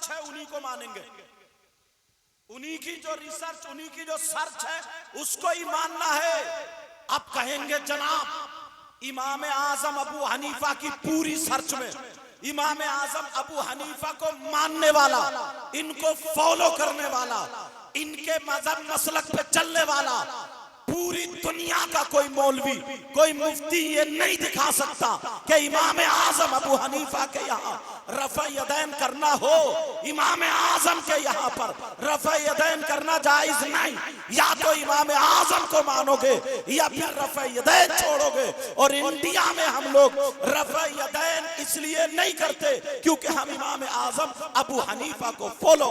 Research है उन्हीं को मानेंगे, उन्हीं की जो रिसर्च, उन्हीं की जो सर्च है उसको ही मानना है। अब कहेंगे जनाब इमाम आजम अबू हनीफा की पूरी सर्च में इमाम आजम अबू हनीफा को मानने वाला, इनको फॉलो करने वाला, इनके मजहब मसलक पे चलने वाला पूरी दुनिया का कोई मौलवी, कोई मुफ्ती ये नहीं दिखा सकता कि इमाम आजम अबू हनीफा के यहाँ रफ़ा यदैन करना हो, इमाम आजम के यहाँ पर रफ़ा यदैन करना जायज नहीं। या तो इमाम आजम को मानोगे या फिर रफ़ा यदैन छोड़ोगे। और इंडिया में हम लोग रफ़ा यदैन इसलिए नहीं करते क्योंकि हम इमाम आजम अबू हनीफा को फॉलो।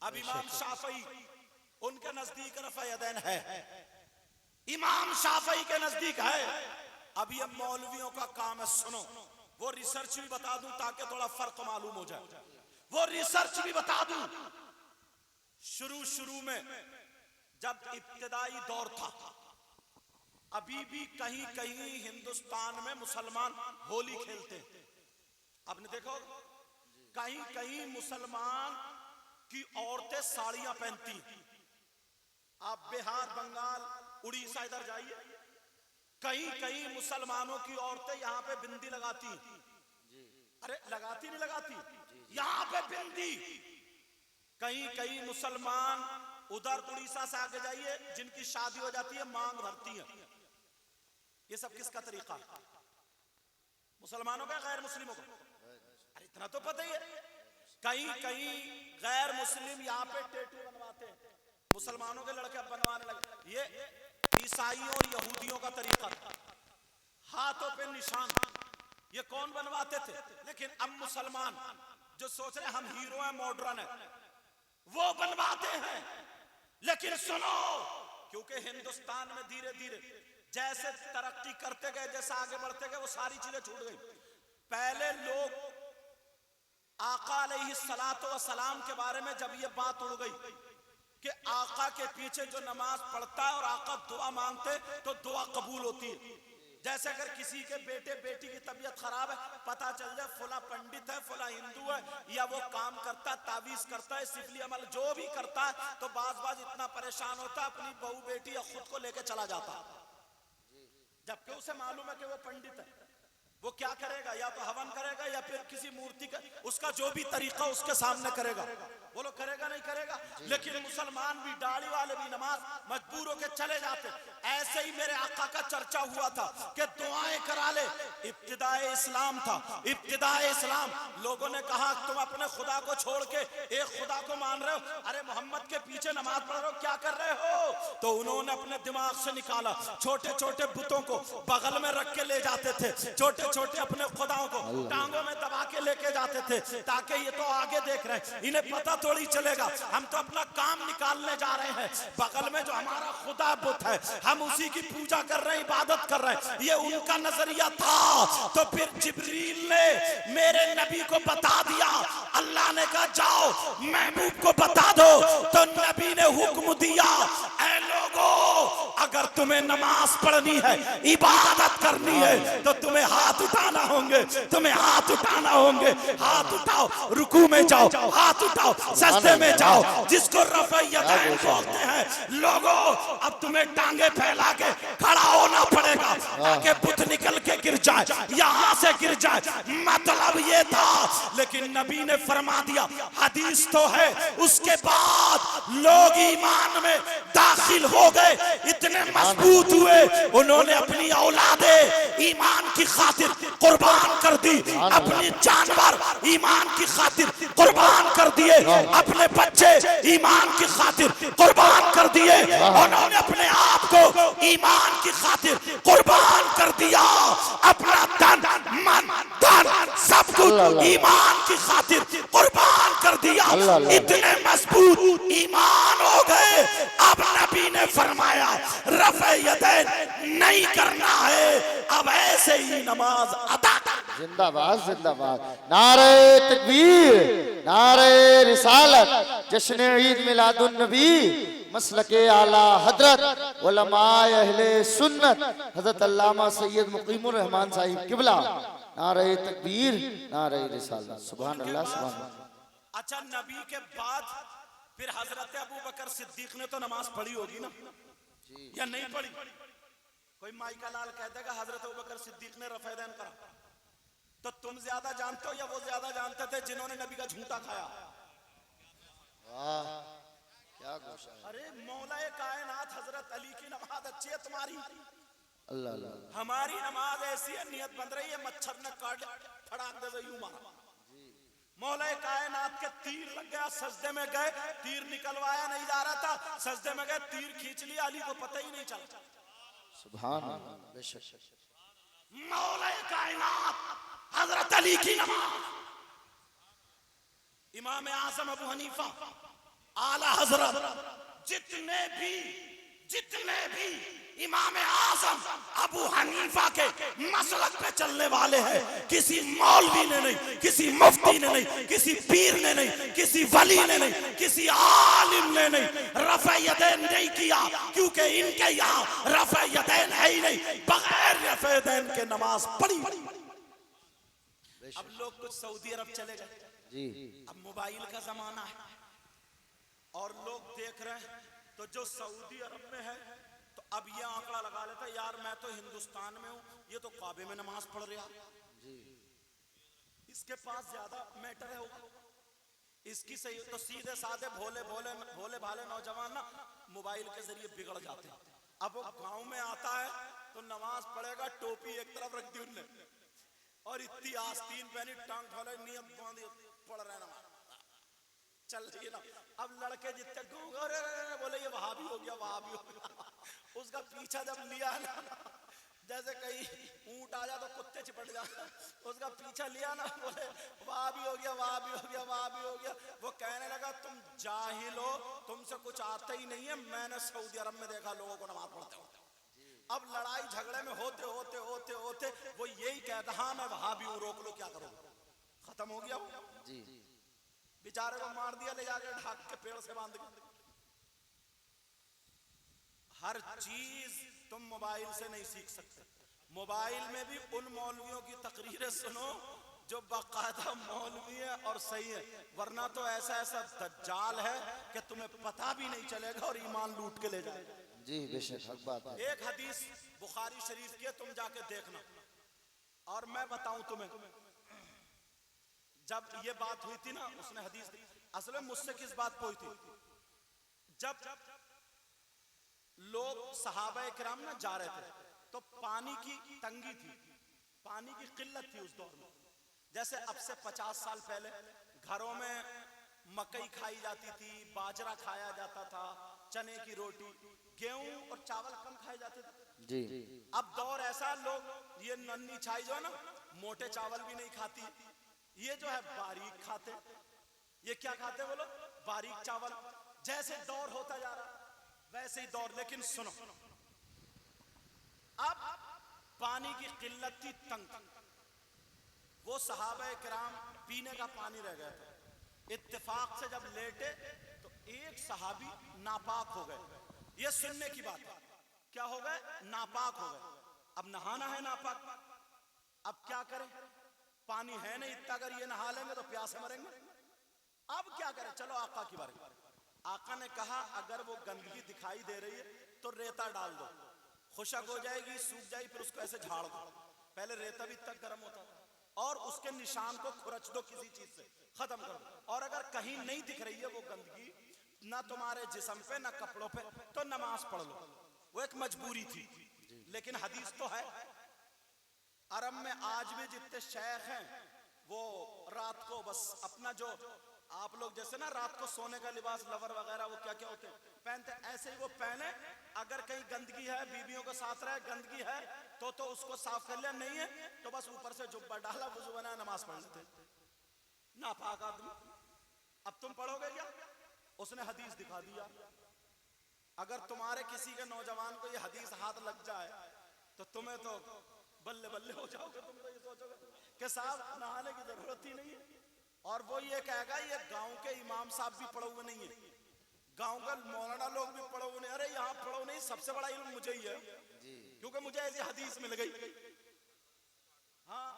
अब इमाम शाफई उनके नजदीक रफ़ा यदैन है, इमाम शाफई के नजदीक है। अब ये मौलवियों का काम है, सुनो वो रिसर्च भी बता दूं ताकि थोड़ा फर्क मालूम हो जाए। वो रिसर्च भी बता दूं, शुरू में जब इब्तिदाई दौर था, अभी भी कहीं कहीं हिंदुस्तान में मुसलमान होली खेलते। आपने देखो कहीं कहीं मुसलमान की औरतें साड़ियां पहनती। आप बिहार, बंगाल, उड़ीसा इधर जाइए, कहीं कहीं मुसलमानों की औरतें यहाँ पे बिंदी लगाती। अरे लगाती नहीं लगाती, यहाँ पे बिंदी। कहीं कहीं मुसलमान उधर उड़ीसा से आगे जाइए, जिनकी शादी हो जाती है मांग भरती है। ये सब किसका तरीका? मुसलमानों का, गैर मुस्लिमों का? अरे इतना तो पता ही है। कहीं कहीं गैर मुस्लिम यहाँ पे टैटू बनवाते हैं, मुसलमानों के लड़के बनवाने लगे। ये ईसाइयों और यहूदियों का तरीका था। हाथों पे निशान ये कौन बनवाते थे? लेकिन अब मुसलमान जो सोच रहे हम हीरो हैं, मॉडर्न है, वो बनवाते हैं। लेकिन सुनो, क्योंकि हिंदुस्तान में धीरे धीरे जैसे तरक्की करते गए, जैसे आगे बढ़ते गए, वो सारी चीजें छूट गई। पहले लोग आका अलैहिस्सलातो वस्सलाम के बारे में जब ये बात उड़ गई कि आका के पीछे जो नमाज पढ़ता है और आका दुआ मांगते तो दुआ कबूल होती है। जैसे अगर किसी के बेटे बेटी की तबीयत खराब है, पता चल जाए फला पंडित है, फला हिंदू है, या वो काम करता है, तावीज करता है, सिफली अमल जो भी करता है, तो बाज इतना परेशान होता है अपनी बहू बेटी या खुद को लेके चला जाता, जबकि उसे मालूम है कि वो पंडित है। वो क्या करेगा? या तो हवन करेगा या फिर किसी मूर्ति का, उसका जो भी तरीका उसके सामने करेगा। वो लोग करेगा नहीं करेगा। लेकिन मुसलमान भी, दाढ़ी वाले भी नमाज मजबूर होके चले जाते। ऐसे ही मेरे आका का चर्चा हुआ था कि दुआएं करा ले। इब्तिदाए इस्लाम था, इब्तिदाए इस्लाम। लोगों ने कहा तुम अपने खुदा को छोड़ के एक खुदा को मान रहे हो, अरे मोहम्मद के पीछे नमाज पढ़ रहे हो, क्या कर रहे हो? तो उन्होंने अपने दिमाग से निकाला, छोटे छोटे बुतों को बगल में रख के ले जाते थे, छोटे छोटे अपने खुदाओं को टांगों में दबा के लेके जाते थे, ताकि ये तो आगे देख रहे हैं, इन्हें पता थोड़ी चलेगा, हम तो अपना काम निकालने जा रहे हैं। बगल में जो हमारा खुदा बुत है, हम उसी की पूजा कर रहे हैं, इबादत कर रहे हैं। ये उनका नजरिया था। तो फिर जिब्रील ने मेरे नबी को बता दिया, अल्लाह ने कहा जाओ महबूब को बता दो। तो नबी ने हुक्म दिया, ऐ लोगों, अगर तुम्हें नमाज पढ़नी है, इबादत करनी है, तो तुम्हें हाथ उठाना होंगे, तुम्हें हाथ उठाना होंगे। हाथ उठाओ, रुकू में जाओ, हाथ उठाओ, सजदे में जाओ, जिसको रफ़ा यदैन बोलते हैं। लोगों, अब तुम्हें टांगे फैला के खड़ा होना पड़ेगा ताकि बुत निकल के गिर जाए, यहाँ से गिर जाए। मतलब ये था। लेकिन नबी ने फरमा दिया, हदीस तो है, उसके बाद लोग ईमान में दाखिल हो गए, इतने मजबूत हुए, उन्होंने अपनी औलादे ईमान की खातिर कुर्बान कर दी, अपनी जानवर ईमान की खातिर कुर्बान कर दिए, अपने बच्चे ईमान की खातिर कुर्बान कर दिए, उन्होंने अपने आप को ईमान की खातिर कुर्बान कर दिया, अपना तन मन धन सब कुछ ईमान की खातिर कुर्बान कर दिया। इतने मजबूत ईमान हो गए। अब नबी ने फरमाया रफ़े यदैन नहीं करना है, अब ऐसे ही नमाज अदा। जिंदाबाद जिंदाबाद, नारे तकबीर, नारे रिसालत, जश्न ईद मिलादुन नबी, मसलके आला हजरत उलमाए अहले सुन्नत हजरत अल्लामा सैयद मुकीमुर रहमान साहिब किबला नारे तकबीर, नारे रिसालत। सुभान अल्लाह, सुभान अल्लाह। अच्छा, नबी के बाद फिर हजरत अबू बकर सिद्दीक ने तो नमाज पढ़ी होगी ना, या नहीं पढ़ी? कोई माई का लाल कह देगा हजरत अबू बकर सिद्दीक ने रफ़ैदैन करा, तो तुम ज्यादा जानते हो या वो ज्यादा जानते थे जिन्होंने नबी का झूठा खाया? वाह, क्या गोशा है। अरे मौलाए कायनात हजरत अली की नमाज अच्छी है तुम्हारी, अल्लाह अल्लाह। हमारी नमाज ऐसी है, नियत बन रही है, मच्छर ने काट फड़ाक दे तो यूं मारा। मौलाए कायनात के तीर लग गया, सजदे में गए, तीर निकलवाया नहीं जा रहा था, सजदे में गए, तीर खींच लिया, अली को पता ही नहीं चला। सुभान अल्लाह, बेशक। मौलाए कायनात हजरत अली की नमाज, इमाम आजम अबू हनीफा आला हजरत, जितने भी इमाम आजम अबू हनीफा के मसलक पे चलने वाले हैं, किसी मौलवी ने नहीं, किसी मुफ्ती ने नहीं, किसी पीर ने नहीं, किसी वली ने नहीं, किसी आलिम ने नहीं रफ़े यदैन नहीं किया, क्योंकि इनके यहाँ रफ़े यदैन है ही नहीं, बगैर रफ़े यदैन के नमाज पढ़ी। अब लोग कुछ सऊदी अरब चले गए जी, अब मोबाइल का जमाना है और लोग देख रहे हैं, तो जो सऊदी अरब में है तो अब ये आंकड़ा लगा लेता है, यार मैं तो हिंदुस्तान में हूँ, ये तो काबे में नमाज पढ़ रहा जी, इसके पास ज्यादा मैटर है होगा, इसकी सही। तो सीधे साधे भोले भाले नौजवान ना मोबाइल के जरिए बिगड़ जाते हैं। अब वो गांव में आता है तो नमाज पढ़ेगा, टोपी एक तरफ रख दी उनने और इतनी आस्तीन पहनी, टांग खोले, नियत बांधी, पढ़ रहे नमाज चल रही है ना। अब लड़के जितने बोले ये वहां भी हो गया, वहां भी हो गया। उसका पीछा जब लिया ना, जैसे कहीं ऊंट आ जा तो कुत्ते चिपट जा, उसका पीछा लिया ना, बोले वहां भी हो गया, वहां भी हो गया, वहां भी हो गया। वो कहने लगा तुम जाहिल हो, तुमसे कुछ आता ही नहीं है, मैंने सऊदी अरब में देखा लोगों को नमाज पढ़ते होते। अब लड़ाई झगड़े में होते होते होते होते वो यही कहता, हाँ मैं वहां भी हूँ, रोक लो, क्या करो, खत्म हो गया वो जी। बेचारे को मार दिया, ले जाके ढाक के पेड़ से बांध के। हर चीज तुम मोबाइल से नहीं सीख सकते। मोबाइल में भी उन मौलवियों की तकरीरें सुनो जो बाकायदा मौलवी है और सही है, वरना तो ऐसा ऐसा दज्जाल है कि तुम्हें पता भी नहीं चलेगा और ईमान लूट के ले जाएगा जी, बेशक हक बात है। एक हदीस बुखारी शरीफ की है, तुम जाके देखना। और मैं बताऊं तुम्हें, जब ये बात हुई थी ना, उसने हदीस दी, असल में मुझसे किस बात पे हुई थी, जब लोग सहाबा किराम ना जा रहे थे तो पानी की तंगी थी, पानी की किल्लत थी उस दौर में। जैसे अब से 50 साल पहले घरों में मकई खाई जाती थी, बाजरा खाया जाता था, चने की रोटी, गेहूं और चावल कम खाए जाते थे जी। अब दौर ऐसा, लोग ये नन्ही छाई जो है ना, मोटे चावल भी नहीं खाती, ये जो है बारीक खाते। ये क्या खाते बोलो, बारीक चावल। जैसे दौर होता जा रहा वैसे ही दौर। लेकिन सुनो, अब पानी की किल्लत थी, तंग, वो सहाबा किराम पीने का पानी रह गया था। इत्तेफाक से जब लेटे तो एक सहाबी नापाक हो गए। ये सुनने की बात है, क्या हो गए, नापाक हो गए। अब नहाना है नापाक, अब क्या करें, पानी है नहीं इतना, अगर ये नहा लेंगे तो प्यासे मरेंगे। अब क्या करें, चलो आका की बारी। आका ने कहा अगर वो गंदगी दिखाई दे रही है तो रेता डाल दो, खुशक हो जाएगी, सूख जाएगी, फिर उसको ऐसे झाड़ दो। पहले रेता भी तक गर्म होता है, और उसके निशान को खुरच दो किसी चीज से, खत्म कर दो। और अगर कहीं नहीं दिख रही है वो गंदगी, ना तुम्हारे जिस्म पे ना कपड़ों पे, तो नमाज पढ़ लो। वो एक मजबूरी थी। लेकिन हदीस तो है, अरब में आज भी जितने शेख हैं वो रात को बस अपना जो आप लोग जैसे ना रात को सोने का लिबास, लवर वगैरह, वो क्या क्या होते हैं पहनते, ऐसे ही वो पहने। अगर कहीं गंदगी है, बीवियों के साथ रहे, गंदगी है तो उसको साफ कर लिया, नहीं है तो बस ऊपर से जुब्बा डाला, वुजू बनाया, नमाज पढ़ लेते। नापाक आदमी। अब तुम पढ़ोगे क्या, उसने हदीस दिखा दिया। अगर तुम्हारे किसी के नौजवान को ये हदीस हाथ लग जाए तो तुम्हें तो बल्ले बल्ले हो जाओगे। तुम तो ये सोचोगे कि साहब नहाने की जरूरत ही नहीं है। और वो ये कहेगा ये गांव के इमाम साहब भी पढ़े हुए नहीं है, गांव का मौलाना लोग भी पढ़े हुए नहीं। अरे यहाँ पढ़ो नहीं, सबसे बड़ा इल्म मुझे ही है, क्योंकि मुझे ऐसी हदीस मिल गई। हाँ,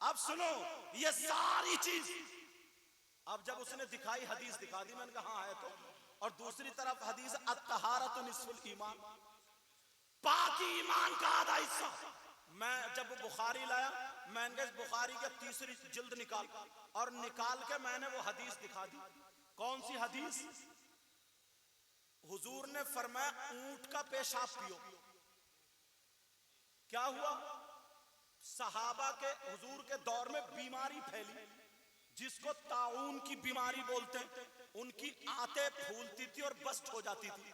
अब सुनो ये सारी चीज, अब जब उसने दिखाई, हदीस दिखा दी, मैंने कहा हाँ है तो, और दूसरी तरफ हदीस अत्तहारतु निस्फुल ईमान, पाकी ईमान का आधा हिस्सा। मैं जब बुखारी लाया, मैंने बुखारी के तीसरी जिल्द निकाल और निकाल के मैंने वो हदीस दिखा दी। कौन सी हदीस? हुजूर ने फरमाया ऊंट का पेशाब पियो। क्या हुआ? सहाबा के, हुजूर के दौर में बीमारी फैली जिसको ताऊन की बीमारी बोलते हैं। उनकी आंतें फूलती थी और बस्ट हो जाती थी,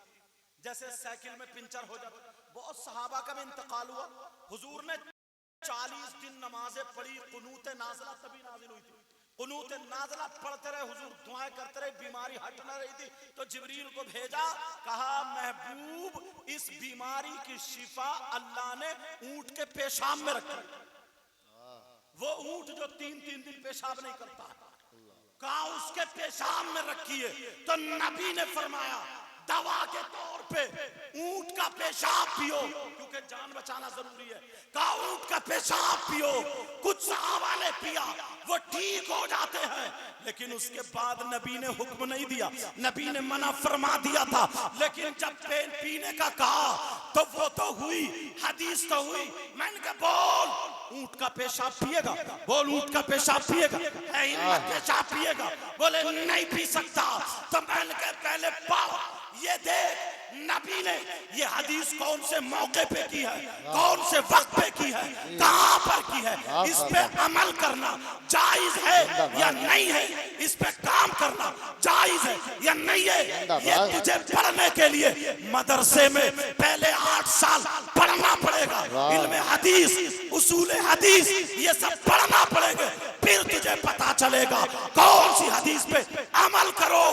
जैसे साइकिल में पंचर हो जाता। बहुत सहाबा का भी इंतकाल हुआ। हुजूर ने 40 दिन नमाजें पढ़ी, कुनूत नाज़िला तभी नाज़िल हुई थी। कुनूत नाज़िला पढ़ते रहे हुजूर, दुआएं करते रहे, बीमारी हट न रही थी। तो जिब्रील को भेजा, कहा महबूब इस बीमारी की शिफा अल्लाह ने ऊंट के पेशाब में रखी। वो ऊंट जो 3-3 दिन पेशाब नहीं करता, कहा उसके पेशाब में रखी है। तो नबी ने फरमाया दवा के तौर पे ऊंट का पेशाब पियो, क्योंकि जान बचाना जरूरी है। कहा ऊंट का पेशाब पियो। कुछ सहाबा ने पिया, वो ठीक हो जाते हैं, लेकिन उसके बाद नबी ने हुक्म नहीं दिया, नबी ने मना फरमा दिया था। लेकिन जब पीने का कहा तो वो तो हुई, हदीस तो हुई। मैंने कहा बोल ऊंट का पेशाब पिएगा? बोल ऊंट का पेशाब पिएगा? पेशाब पिएगा? बोले नहीं पी सकता। तो मैंने कहा पहले पाओ ये देख नबी ने ये हदीस कौन से मौके पे की है, कौन से वक्त पे की है, कहां पर की है, इस पे अमल करना जायज है या नहीं है, इस पे काम करना जायज है या नहीं है। ये तुझे पढ़ने के लिए मदरसे में पहले 8 साल पढ़ना पड़ेगा। इल्म हदीस, उसूल हदीस, ये सब पढ़ना पड़ेगा, फिर तुझे पता चलेगा कौन सी हदीस पे अमल करो।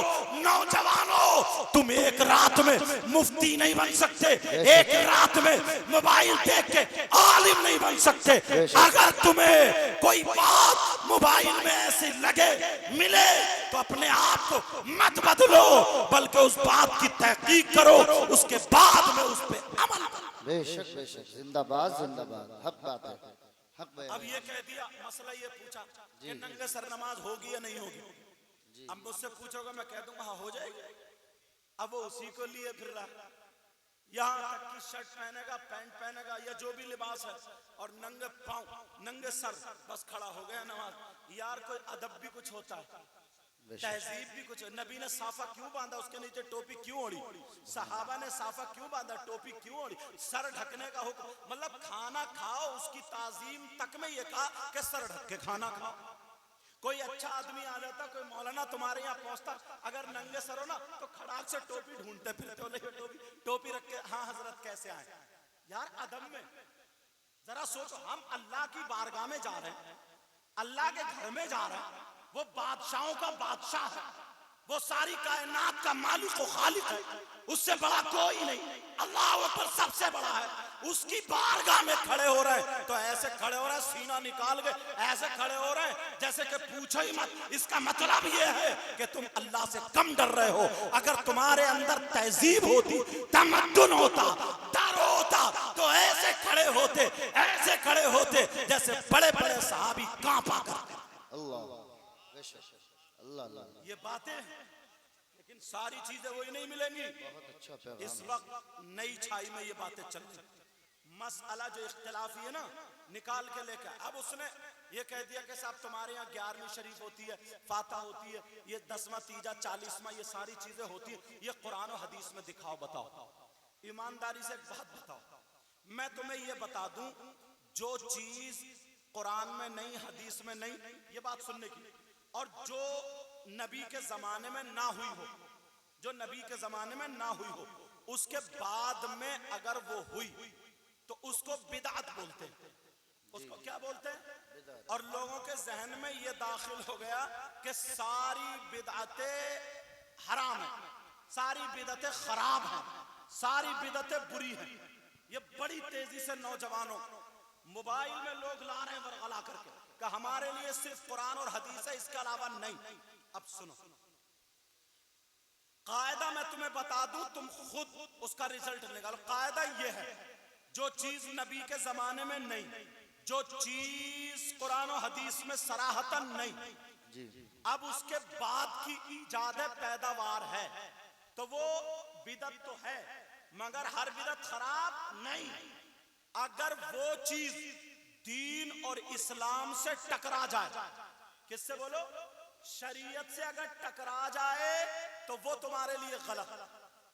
नौजवानों, तुम एक रात में मुफ्ती नहीं बन सकते, एक रात में मोबाइल देख के आलिम नहीं बन सकते। अगर तुम्हें कोई बात मोबाइल में ऐसी लगे मिले तो अपने आप को मत बदलो, बल्कि उस बात की तहकीक करो, उसके बाद में उस पे अमल करो। बेशक बेशक, जिंदाबाद जिंदाबाद, हक बात है, हक बात। अब ये कह दिया, मसला ये पूछा कि नंगे सर नमाज होगी या नहीं होगी। अब मुझसे पूछोगे, मैं कह दूंगा हाँ हो जाएगी। अब वो उसी को लिए फिर रहा, यहाँ तक कि शर्ट पहनेगा, पैंट पहनेगा या जो भी लिबास है, और नंगे पांव नंगे सर बस खड़ा हो गया नमाज। यार कोई अदब भी कुछ होता है, तहजीब भी कुछ। नबी ने साफा क्यों बांधा, उसके नीचे टोपी क्यों ओढ़ी? सहाबा ने साफा क्यों बांधा, टोपी क्यों ओढ़ी? सर ढकने का हुक्म, मतलब खाना खाओ उसकी ताजीम तक में ये कहा कि सर ढक के खाना खाओ। कोई अच्छा आदमी आ जाता, कोई मौलाना तुम्हारे यहाँ पहुंचता, अगर नंगे सर हो ना तो खड़ाक से टोपी ढूंढते फिरते हो, लेकिन टोपी रख के हाँ हजरत कैसे आए। यार अदब में जरा सोचो, हम अल्लाह की बारगाह में जा रहे हैं, अल्लाह के घर में जा रहे हैं, वो बादशाहों का बादशाह है, वो सारी कायनात का मालिक व खालिक है, उससे बड़ा कोई नहीं, अल्लाह अकबर सबसे बड़ा है। उसकी बारगाह में खड़े हो रहे हैं, तो ऐसे खड़े हो रहे हैं, सीना निकाल के ऐसे खड़े हो रहे हैं जैसे कि पूछो ही मत। इसका मतलब ये है कि तुम अल्लाह से कम डर रहे हो। अगर तुम्हारे अंदर तहजीब होती, तमद्दुन होता, डर होता, तो ऐसे खड़े होते, ऐसे खड़े होते जैसे बड़े बड़े सहाबी कांपा करते। अल्लाह अल्लाह, ये बातें, लेकिन सारी चीजें वही नहीं मिलेंगी। बहुत अच्छा पैगाम। इस वक्त नई छाई में ये बातें चल रही, मसला जो इख्तिलाफी है ना निकाल के लेकर। अब उसने ये कह दिया कि साहब तुम्हारे यहाँ 11वीं शरीफ होती है, फाता होती है, ये 10वां तीजा 40वां, ये सारी चीजें होती है, ये कुरान और हदीस में दिखाओ, बताओ। ईमानदारी से एक बात बताओ, मैं तुम्हें ये बता दूं, जो चीज कुरान में नहीं, हदीस में नहीं, ये बात सुनने की, और जो नबी के जमाने में ना हुई हो, जो नबी के जमाने में ना हुई हो, उसके बाद में अगर वो हुई तो उसको बिदअत बोलते हैं। उसको क्या बोलते हैं? और लोगों के जहन में ये दाखिल हो गया कि सारी बिदअतें हराम है, सारी बिदअतें खराब हैं, सारी बिदअतें बुरी हैं। ये बड़ी तेजी से नौजवानों मोबाइल में लोग ला रहे हैं वरगला करके कि हमारे लिए सिर्फ कुरान और हदीस है, इसके अलावा नहीं। अब सुनो, कायदा मैं तुम्हें बता दूं, तुम खुद उसका रिजल्ट निकालो। कायदा ये है, जो चीज नबी के जमाने में नहीं, जो चीज कुरान और हदीस में सराहतन नहीं, जी अब उसके बाद की इजाद पैदावार है, तो वो बिदत तो है, मगर हर बिदत खराब नहीं। अगर वो चीज दीन और इस्लाम से टकरा जाए, किससे बोलो, शरीयत से अगर टकरा जाए तो वो तुम्हारे लिए गलत,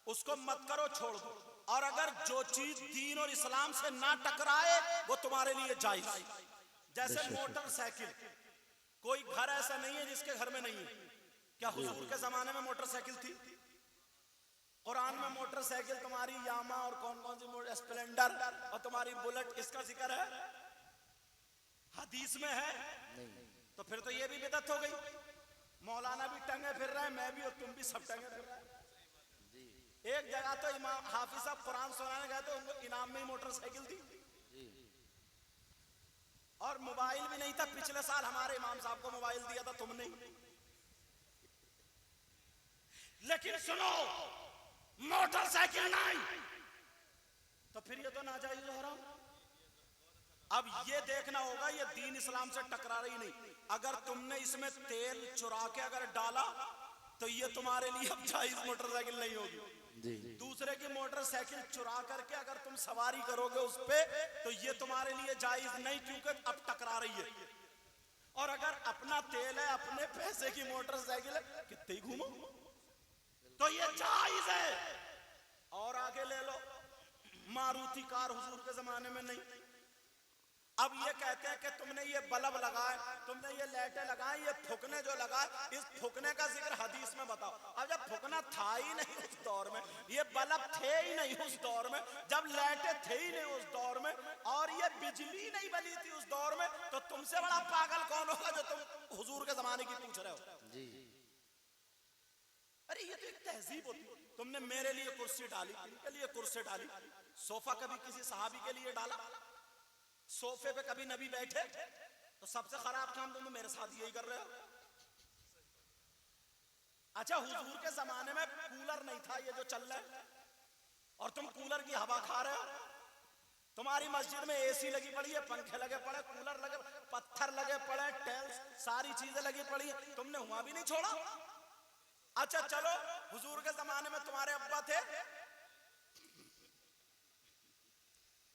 उसको मत करो, छोड़ दो। और अगर जो चीज दीन और इस्लाम से ना टकराए वो तुम्हारे लिए जायज। जैसे मोटरसाइकिल, कोई घर ऐसा नहीं है जिसके घर में नहीं है। क्या हुजूर के जमाने में मोटरसाइकिल थी? कुरान में मोटरसाइकिल तुम्हारी यामा और कौन कौन सी स्प्लेंडर और तुम्हारी बुलेट, इसका जिक्र है, हदीस में है नहीं। तो फिर तो ये भी बिदअत हो गई। मौलाना भी टंगे फिर रहे हैं, मैं भी और तुम भी सब टंगे फिर रहे हैं। एक जगह तो इमाम हाफिज साहब कुरान सुनाने गए तो उनको इनाम में ही मोटरसाइकिल थी और मोबाइल भी नहीं था। पिछले साल हमारे इमाम साहब को मोबाइल दिया था, तुमने। लेकिन सुनो, मोटरसाइकिल नहीं तो फिर ये तो नाजायज हो रहा। अब ये देखना होगा ये दीन इस्लाम से टकरा रही नहीं। अगर तुमने इसमें तेल चुरा के अगर डाला तो ये तुम्हारे लिए अब जायज मोटरसाइकिल नहीं होगी। दूसरे की मोटरसाइकिल चुरा करके अगर तुम सवारी करोगे उस पे तो ये तुम्हारे लिए जायज नहीं, क्योंकि अब टकरा रही है। और अगर अपना तेल है, अपने पैसे की मोटरसाइकिल है, कितने ही घूमो तो ये जायज है। और आगे ले लो, मारुति कार हुजूर के जमाने में नहीं। अब ये कहते हैं कि तुमने ये बल्ब लगाए, तुमने ये लाइटें लगाई, ये फुकने जो लगाए, इस फुकने का जिक्र हदीस में बताओ। अब जब फुकना था ही नहीं उस दौर में, ये बल्ब थे ही नहीं उस दौर में, जब लाइटें थे ही नहीं उस दौर में, और ये बिजली नहीं बनी थी उस दौर में, तो तुमसे बड़ा पागल कौन होगा जो तुम हुजूर के जमाने की पूछ रहे हो? जी। अरे ये तो एक तहजीब होती है। तुमने मेरे लिए कुर्सी डाली, इनके लिए कुर्सी डाली, सोफा कभी किसी सहाबी के लिए डाला? सोफे पे कभी नबी बैठे? तो सबसे खराब काम तुम मेरे साथ यही कर रहे हो। अच्छा, हुजूर के जमाने में कूलर नहीं था ये जो चल रहा है, और तुम कूलर की हवा खा रहे हो। तुम्हारी मस्जिद में एसी लगी पड़ी है, पंखे लगे पड़े, कूलर लगे, पत्थर लगे पड़े, टाइल्स, सारी चीजें लगी पड़ी है, तुमने वहां भी नहीं छोड़ा। अच्छा चलो, हुजूर के जमाने में तुम्हारे अब्बा थे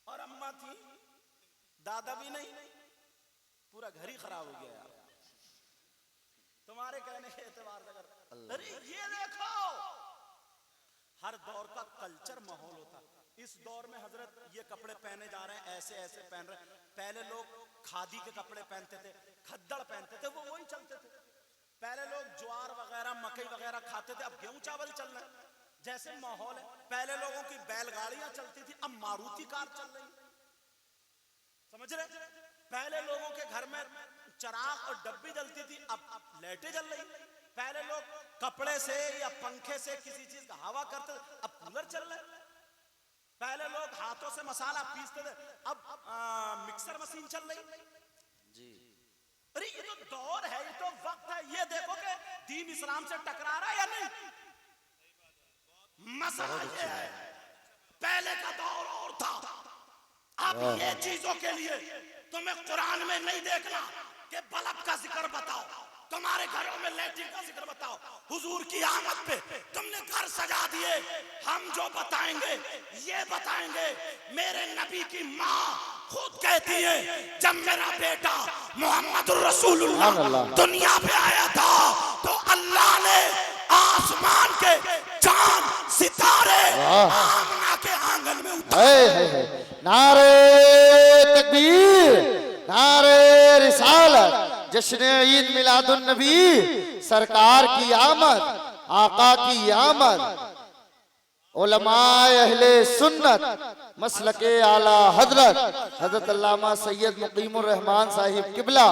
और अम्मा थी, दादा भी नहीं, पूरा घर ही खराब हो गया यार तुम्हारे कहने के एतबार से। अरे ये देखो, हर दौर का कल्चर माहौल होता। इस दौर में हजरत ये कपड़े पहने जा रहे हैं, ऐसे ऐसे पहन रहे हैं। पहले लोग खादी के कपड़े पहनते थे, खद्दड़ पहनते थे, वो वही चलते थे। पहले लोग ज्वार वगैरह मकई वगैरह खाते थे, अब गेहूं चावल चल रहा है। जैसे माहौल है, पहले लोगों की बैलगाड़ियां चलती थी, अब मारुति कार चल रही, समझ रहे? पहले लोगों के घर में चिराग और डब्बी जलती थी, अब लाइटें जल रही। पहले लोग कपड़े से या पंखे से किसी चीज का हवा करते थे, अब कूलर चल रहे। पहले लोग हाथों से मसाला पीसते थे, अब मिक्सर मशीन चल रही जी। अरे ये तो दौर है, ये तो वक्त है। ये देखो कि दीन इस्लाम से टकरा रहा है या नहीं। मसला ये है, पहले का दौर और था। अब ये चीजों के लिए तुम्हें कुरान में नहीं देखना कि बल्ब का जिक्र बताओ, तुम्हारे घरों में लैट्रिन का जिक्र बताओ। हुजूर की आमद पे तुमने घर सजा दिए। हम जो बताएंगे ये बताएंगे। मेरे नबी की माँ खुद कहती है, जब मेरा बेटा मोहम्मद रसूलुल्लाह दुनिया पे आया था तो अल्लाह ने आसमान के चांद सितारे आमना के आंगन में उतारे। नारे तकबीर, नारे रिसालत, जश्न ईद मिलादुन नबी, सरकार की आमद, आका की आमद, उलमाए अहले सुन्नत, मसलके आला हजरत हजरत अल्लामा सैयद मुकीमुर रहमान साहिब किबला।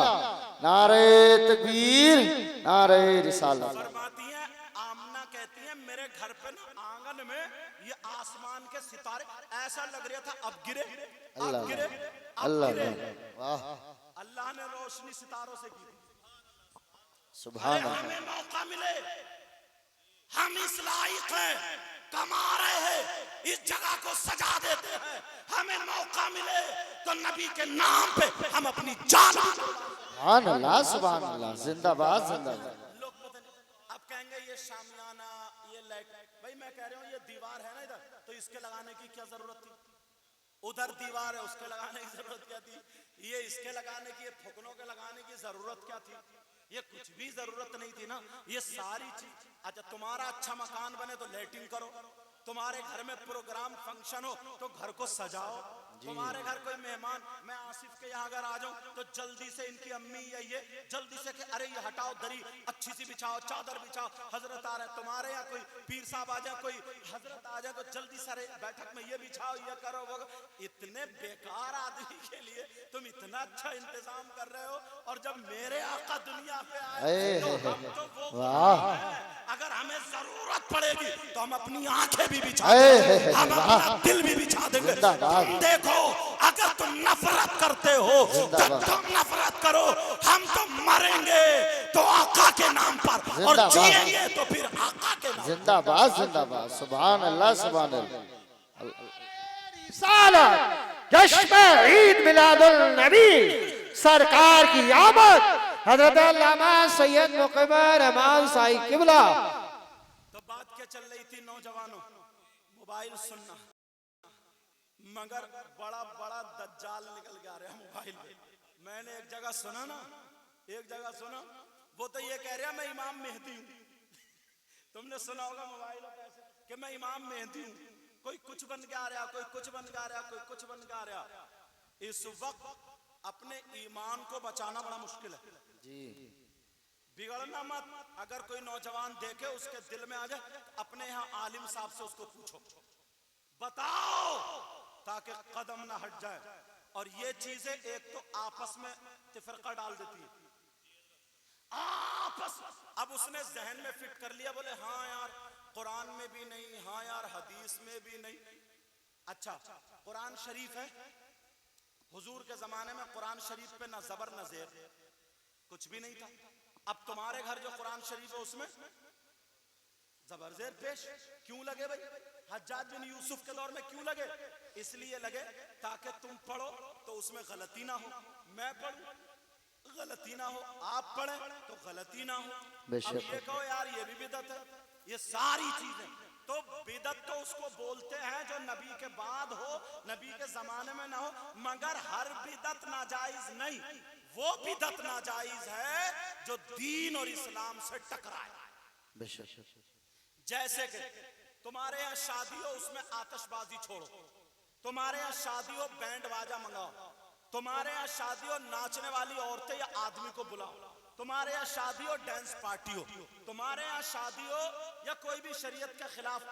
नारे तकबीर, नारे रिसालत। फरमाती हैं, आमना कहती हैं, मेरे घर पे ना आंगन में ये आसमान के सितारे ऐसा लग रहा था अब गिरे, अब गिरे, अब गिरे। अल्लाह ने रोशनी सितारों से की। सुभान अल्लाह। हमें मौका मिले, हम इस लायक हैं, कमा रहे हैं, इस जगह को सजा देते हैं। हमें मौका मिले तो नबी के नाम पे हम अपनी जान। सुभान अल्लाह, सुभान अल्लाह, जिंदाबाद जिंदाबाद। लोग पता नहीं अब कहेंगे ये शामियाना, ये लाइट। भाई मैं कह रहा हूँ ये दीवार है ना इधर, तो इसके लगाने की क्या जरूरत थी? उधर दीवार है, उसके लगाने की जरूरत क्या थी? ये इसके लगाने की, ये फुकनों के लगाने की जरूरत क्या थी? ये कुछ भी जरूरत नहीं थी ना। ये सारी चीज, अच्छा तुम्हारा अच्छा मकान बने तो लेटिंग करो, तुम्हारे घर में प्रोग्राम फंक्शन हो तो घर को सजाओ, तुम्हारे घर कोई मेहमान, मैं आसिफ के यहाँ अगर आ जाऊं तो जल्दी से इनकी अम्मी या ये जल्दी से कि अरे ये हटाओ दरी अच्छी सी बिछाओ, चादर बिछाओ, हजरत आ रहे। तुम्हारे यहाँ कोई पीर साहब आ जाए, कोई हजरत आ जाए तो जल्दी से बैठक में ये बिछाओ, ये करो वो। इतने बेकार आदमी के लिए तुम इतना अच्छा इंतजाम कर रहे हो, और जब मेरे आका दुनिया पे आए तो हम तो वो अगर हमें जरूरत पड़ेगी तो हम अपनी आंखें भी बिछा देंगे, हम अपना दिल भी बिछा देंगे। देखो अगर तुम नफरत करते हो तो तुम नफरत करो, हम तो मरेंगे तो आका के नाम पर और जिएंगे तो फिर आका के नाम। जिंदाबाद जिंदाबाद, सुभान अल्लाह, सुभान अल्लाह। रिसालत जश्न ईद मिलादुल नबी, सरकार की आमद, हजरत अल्लामा सैयद मुकीम रहमान साहिब किबला। तो बात क्या चल रही थी नौजवानों? मोबाइल सुनना, मगर बड़ा बड़ा दज्जाल निकल के आ रहा है मोबाइल पे। मैंने एक जगह सुना ना, एक जगह सुना, वो तो ये कह रहा मैं इमाम मेहदी हूँ। तुमने सुना होगा मोबाइल पे कि मैं इमाम मेहदी हूँ, कोई कुछ बन के आ रहा, कोई कुछ बन के आ रहा, कोई कुछ बन के आ रहा। इस वक्त अपने ईमान को बचाना बड़ा मुश्किल है जी। बिगड़ना मत। अगर कोई नौजवान देखे उसके दिल में आ जाए, अपने यहाँ आलिम साहब से उसको पूछो, बताओ, ताकि कदम ना हट जाए। और ये चीजें एक तो आपस में तफरका डाल देती है, आपस। अब उसने जहन में फिट कर लिया, बोले हाँ यार कुरान में भी नहीं, हाँ यार हदीस में भी नहीं। अच्छा कुरान शरीफ है, हुजूर के जमाने में कुरान शरीफ पे ना जबर न जेर, कुछ भी नहीं था। अब तुम्हारे घर जो कुरान शरीफ है उसमें जबर जेर पेश क्यों लगे भाई? हज्जाज बिन यूसुफ के दौर में क्यों लगे? इसलिए लगे ताकि तुम पढ़ो तो उसमें गलती ना हो, मैं पढ़ूं गलती ना हो, आप पढ़े तो गलती ना हो। अब ये कहो यार ये भी बिदअत है, ये सारी चीजें तो बिदअत तो उसको बोलते हैं जो नबी के बाद हो, नबी के जमाने में ना हो। मगर हर बिदअत नाजायज नहीं, वो बिदअत नाजायज है जो दीन और इस्लाम से टकराए। जैसे कि तुम्हारे यहाँ शादी हो, उसमें आतिशबाजी छोड़ो, तुम्हारे यहाँ शादी हो बैंड बाजा मंगाओ, तुम्हारे यहाँ शादी हो नाचने वाली औरतें या आदमी को बुलाओ, तुम्हारे यहाँ शादी हो डांस पार्टी हो, तुम्हारे यहाँ शादी हो या कोई भी शरीयत के खिलाफ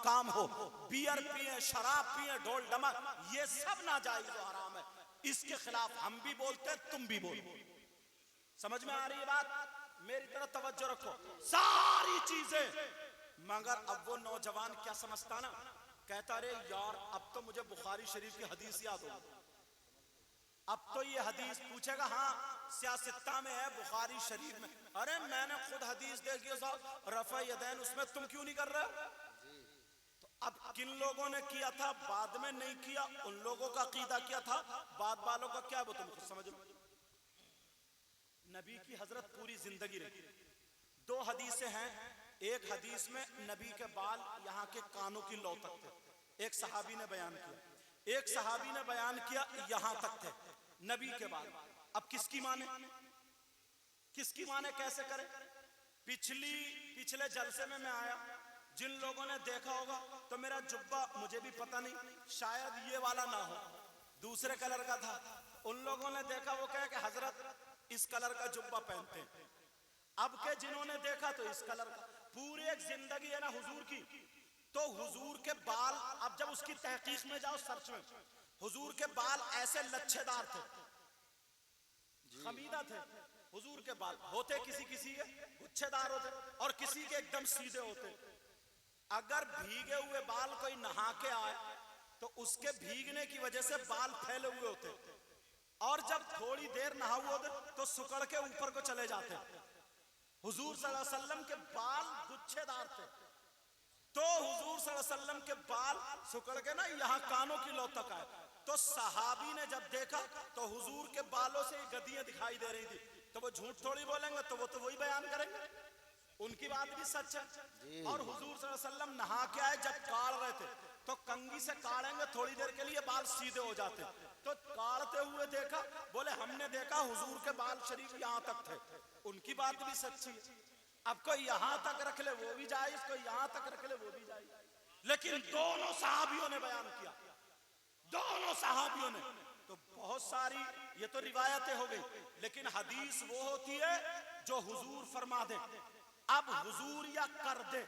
काम हो, बियर पिए, शराब पिए, ढोल डमक, ये सब नाजायज और हराम है। इसके खिलाफ हम भी बोलते हैं, तुम भी बोलो। समझ में आ रही है बात? मेरी तरफ तवज्जो रखो, सारी चीजें। मगर अब वो नौजवान क्या समझता ना, कहता अरे यार अब तो मुझे बुखारी शरीफ की हदीस याद हो, अब तो ये हदीस पूछेगा, हाँ सियासत्ता में है बुखारी शरीफ में। अरे मैंने खुद हदीस देखी साहब, रफ़ा यदैन, उसमें तुम क्यों नहीं कर रहे? तो अब किन लोगों ने किया था, बाद में नहीं किया, उन लोगों का अकीदा किया था, बाद वालों का क्या है वो तुम खुद समझ लो। नबी की हजरत पूरी जिंदगी रही। दो हदीसें हैं, एक हदीस में नबी के बाल यहाँ के कानों की लौ तक थे, एक सहाबी ने बयान किया, एक सहाबी ने बयान किया यहाँ तक थे नबी के बाल। अब किसकी माने, किसकी माने, कैसे करे? पिछले जलसे में मैं आया, जिन लोगों ने देखा होगा तो मेरा जुब्बा मुझे भी पता नहीं, शायद ये वाला ना हो, दूसरे कलर का था। उन लोगों ने देखा, वो कहे कि हजरत इस कलर का जुब्बा पहनते हैं। अब के जिन्होंने देखा तो इस कलर का। पूरी एक जिंदगी है ना हुजूर की, तो हुजूर के बाल, अब जब उसकी तहकीक में जाओ सर्च में, हुजूर के बाल ऐसे लच्छेदार थे, खमीदा थे। हुजूर के बाल होते किसी किसी के गुच्छेदार होते और किसी के एकदम सीधे होते। अगर भीगे हुए बाल कोई नहा के आए तो उसके भीगने की वजह से बाल फैले हुए होते, और जब थोड़ी देर नहा हुए होते तो सुकड़ के ऊपर को चले जाते। हुजूर सल्लल्लाहु अलैहि वसल्लम के बाल गुच्छेदार थे, तो हुजूर सल्लल्लाहु अलैहि वसल्लम के बाल सुकड़ के ना यहाँ कानों की लौ तक आए। तो सहाबी ने जब देखा तो हुजूर के बालों से गद्दियां दिखाई दे रही थी। तो वो झूठ थोड़ी बोलेंगे, तो वो तो वही बयान करेंगे, उनकी बात भी सच है। और हुजूर सल्लल्लाहु अलैहि वसल्लम नहा के आए, जब काढ़ रहे थे तो कंघी से काढ़ेंगे थोड़ी देर के लिए बाल सीधे हो जाते। तो काढ़ते हुए देखा, बोले हमने देखा हुजूर के बाल शरीफ यहाँ तक थे, उनकी बात भी सच्ची है। अब कोई यहाँ तक रख ले वो भी जायज, कोई यहाँ तक रख ले वो भी जायज, लेकिन दोनों सहाबियों ने बयान किया, दोनों सहाबियों ने। तो बहुत सारी ये तो रिवायतें हो गई, लेकिन हदीस वो होती है जो हुजूर फरमा दे। अब हुजूर या कर दे।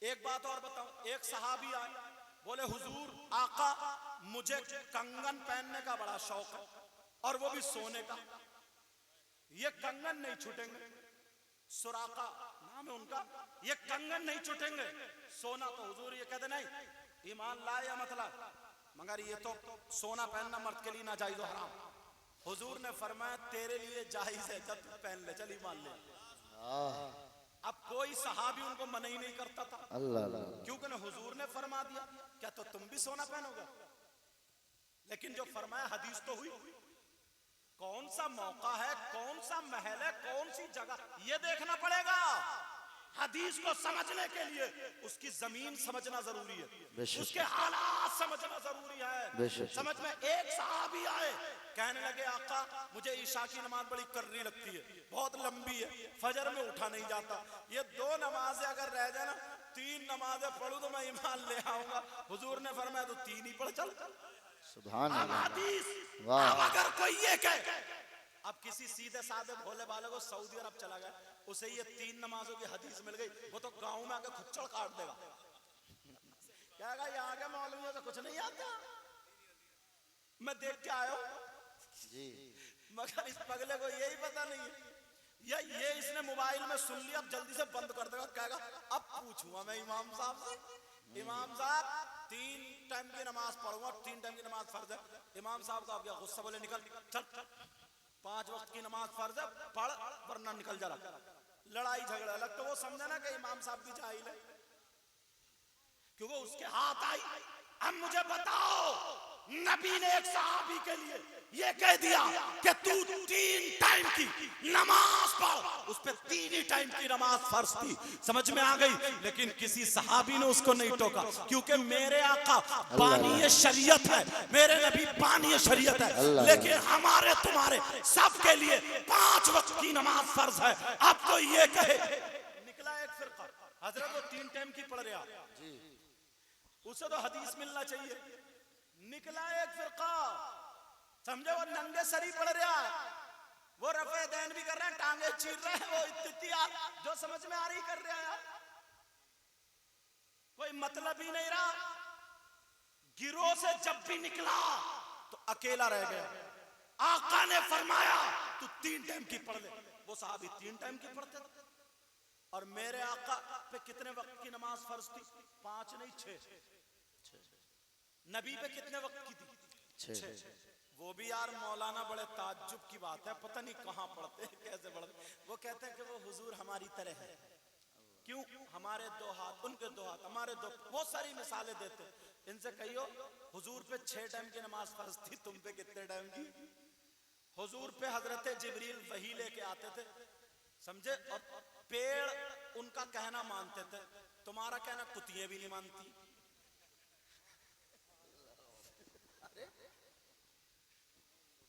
एक बात और बताऊं, एक सहाबी आए, बोले हुजूर आका मुझे कंगन पहनने का बड़ा शौक है, और वो भी सोने का, ये कंगन नहीं छूटेंगे। सुराका नाम है उनका, ये कंगन नहीं छूटेंगे सोना। तो हुजूर ये कहते नहीं, ईमान लाए या मतलब, मगर ये तो सोना पहनना मर्द के लिए ना जायज़ हराम। हुजूर ने फरमाया तेरे लिए जायज है, जब पहन ले, चल ईमान ले। अब कोई सहाबी उनको मना ही नहीं करता था, अल्लाह, क्योंकि ना हुजूर ने फरमा दिया, क्या तो तुम भी सोना पहनोगे? लेकिन जो फरमाया हदीस तो हुई, कौन सा मौका है, कौन सा महल है, कौन सी जगह, ये देखना पड़ेगा। हदीस को समझने के लिए उसकी जमीन समझना जरूरी है, उसके हालात समझना जरूरी है। समझ में एक सहाबी आए, कहने लगे आका मुझे ईशा की नमाज बड़ी करनी लगती है, बहुत लंबी है, फजर में उठा नहीं जाता, ये 2 नमाजें अगर रह जाए ना, 3 नमाजें पढ़ूं तो मैं ईमान ले आऊंगा। हुजूर ने फरमाया तो 3 ही पढ़ चल। सुभान अल्लाह। अब अगर कोई ये कहे, अब किसी सीधे साधे भोले वाले को सऊदी अरब चला गया, उसे ये 3 नमाजों की हदीस मिल गई, वो तो गांव में आके खुच्चड़ काट देगा, कहेगा यहाँ के मौलवियों से कुछ नहीं आता, मैं देख के आया जी। मगर इस पगले को यही पता नहीं है, या ये इसने मोबाइल में सुन लिया, अब जल्दी से बंद कर देगा, कहेगा अब पूछूंगा मैं इमाम साहब से, इमाम साहब 3 टाइम की नमाज पढ़ूंगा, 3 टाइम की नमाज फर्ज है। इमाम साहब का क्या गुस्सा, बोले निकल चल, 5 वक्त की नमाज फर्ज है, पढ़ वरना निकल जा। लड़ाई झगड़ा लग, तो वो समझा ना कि इमाम साहब भी जाहिल है, क्योंकि उसके हाथ आई। अब मुझे बताओ, नबी ने एक सहाबी के लिए ये कह दिया कि तू 3 टाइम की नमाज पढ़, उस पे 3 ही टाइम की नमाज फर्ज थी, समझ में आ गई। लेकिन किसी सहाबी ने उसको नहीं टोका, क्योंकि मेरे आका बानी शरीयत है, मेरे नबी बानी शरीयत है, लेकिन हमारे तुम्हारे सबके लिए 5 वक्त की नमाज फर्ज है। अब तो ये कहे, निकला एक फिरका, हजरत वो 3 टाइम की पढ़ रहा जी, उसे तो हदीस मिलना चाहिए। निकला एक फिरका, समझे, वो नंगे सरी पड़ रहा है, वो रफे दैन भी कर रहे हैं, टांगे चीर रहे हैं, वो इत्ती जो समझ में आ रही कर रहा है, कोई मतलब ही नहीं रहा। गिरोह से जब भी निकला तो अकेला रह गया। आका ने फरमाया तू 3 टाइम की पढ़ ले। वो साहबी 3 टाइम की पढ़ते थे, और मेरे आका पे कितने वक्त की नमाज फर्ज थी? 5 नहीं 6। नबी पे कितने वक्त की थी? 6। वो भी यार मौलाना बड़े ताज्जुब की बात है, पता नहीं कहाँ पढ़ते हैं, कैसे पढ़ते। वो कहते हैं कि वो हुजूर हमारी तरह है, क्यों? हमारे 2 हाथ, उनके 2 हाथ, हमारे 2, बहुत सारी मिसालें देते। इनसे कहियो हुजूर पे 6 टाइम की नमाज फर्ज थी, तुम पे कितने टाइम की? हुजूर पे हजरत जिब्रील वही लेके आते थे, समझे, और पेड़ उनका कहना मानते थे, तुम्हारा कहना कुतियां भी नहीं मानती।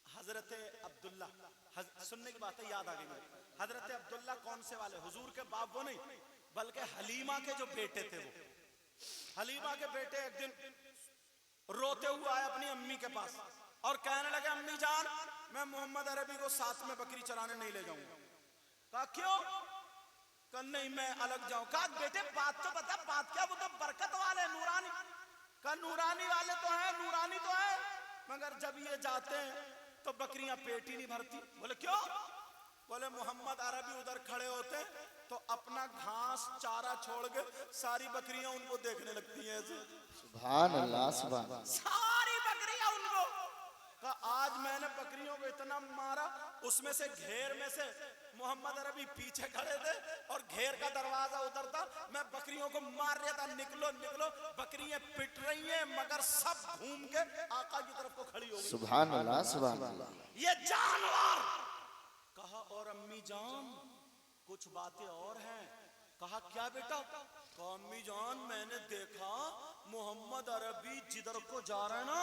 हजरत अब्दुल्ला, सुनने की बात है, याद आ गई मुझे। हजरत अब्दुल्ला कौन से वाले? हुजूर के बाप वो नहीं, बल्कि हलीमा के जो बेटे थे। वो हलीमा के बेटे एक दिन रोते हुए आए अपनी अम्मी के पास और कहने लगे, अम्मी जान मैं मोहम्मद अरबी को साथ में बकरी चराने नहीं ले जाऊंगा। कहा क्यों? कहा नहीं मैं अलग जाऊं। कहा बेटे बात तो बता, बात क्या? वो तो बरकत वाले नूरानी। कहा नूरानी वाले तो है, नूरानी तो है, मगर जब ये जाते हैं तो बकरियां पेट ही नहीं भरती। बोले क्यों? बोले मोहम्मद अरबी उधर खड़े होते तो अपना घास चारा छोड़ के सारी बकरियां उनको देखने लगती हैं ऐसे। सुभान अल्लाह, सुभान अल्लाह। सारी बकरियां उनको। कहा आज मैंने बकरियों को इतना मारा, उसमें से घेर में से मोहम्मद अरबी पीछे खड़े थे और घेर का दरवाजा उधर था, मैं बकरियों को मार रहा था, निकलो निकलो, बकरियां पिट रही हैं, मगर सब घूम के आका की तरफ को खड़ी हो गई। सुभान अल्लाह, सुभान अल्लाह। ये जानवर कहा, और अम्मी जान कुछ बातें और हैं। कहा क्या बेटा? कहा अम्मी जान मैंने देखा मोहम्मद अरबी जिधर को जा रहे ना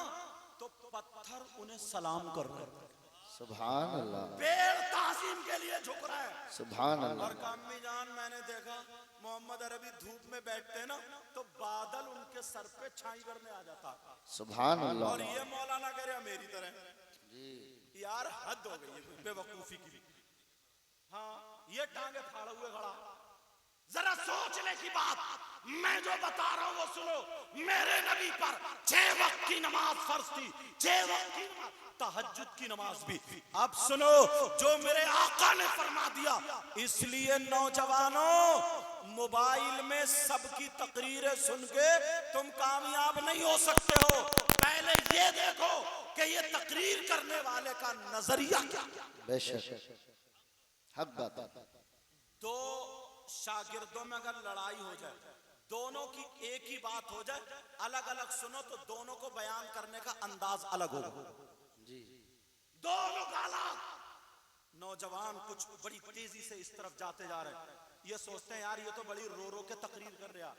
तो पत्थर उन्हें सलाम कर रहे हैं, सुभान अल्लाह, पेड़ ताज़ीम के लिए झुक रहा है। सुभान और अल्लाह। अम्मी जान मैंने देखा मोहम्मद अरबी धूप में बैठते ना तो बादल उनके सर पे छाई करने आ जाता। सुभान अल्लाह। और ये मौलाना कह रहा मेरी तरह यार हद हो गई है बेवकूफी की। हाँ ये टांगे फाड़े हुए खड़ा, जरा सोचने की बात मैं जो बता रहा हूं वो सुनो। मेरे नबी पर 6 वक्त की नमाज फर्ज थी, 6 वक्त की नमाज, तहज्जुद की नमाज भी। अब सुनो जो मेरे आका ने फरमा दिया। इसलिए नौजवानों मोबाइल में सबकी तकरीरें सुन के तुम कामयाब नहीं हो सकते हो। पहले ये देखो कि ये तकरीर करने वाले का नजरिया क्या। बेशक हक बात है। दो शागिर्दों में अगर लड़ाई हो जाए, दोनों की एक ही बात हो जाए, अलग अलग सुनो तो दोनों को बयान करने का अंदाज अलग होगा जी। दोनों का अलग। नौजवान कुछ बड़ी तेजी से इस तरफ जाते जा रहे हैं, ये सोचते हैं यार ये तो बड़ी रो रो के तकरीर कर रहा,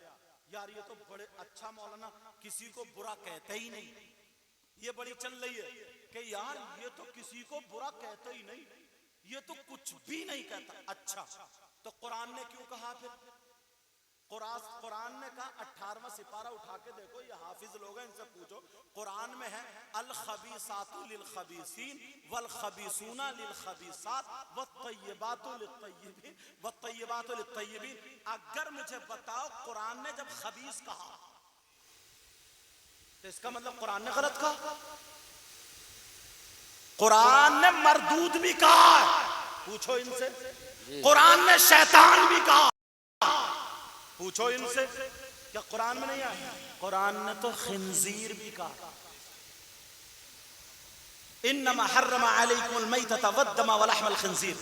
यार ये तो बड़े अच्छा मौलाना, किसी को बुरा कहते ही नहीं। ये बड़ी चल रही है कि यार ये तो किसी को बुरा कहते ही नहीं, ये तो कुछ भी नहीं कहता। अच्छा तो कुरान ने क्यों कहा फिर? कुरान ने कहा 18वां सिपारा उठा के देखो, ये हाफिज लोग हैं, इनसे पूछो। कुरान में है अल खबीसातु लिल खबीसीन वल खबीसूना लिल खबीसात वत्तय्यिबातु लित तय्यिबीन वत्तय्यिबातु लित तय्यिबीन। अगर मुझे बताओ कुरान ने जब खबीस कहा तो इसका मतलब कुरान ने गलत कहा? कुरान ने मरदूद भी कहा है, पूछो इनसे। कुरान ने शैतान भी कहा, पूछो इनसे। क्या कुरान में नहीं आया? कुरान ने तो खिंजीर भी कहा। इन्नमा हर्रमा अलैकुमुल मैतता वद्दमा वलहमल खिंजीर,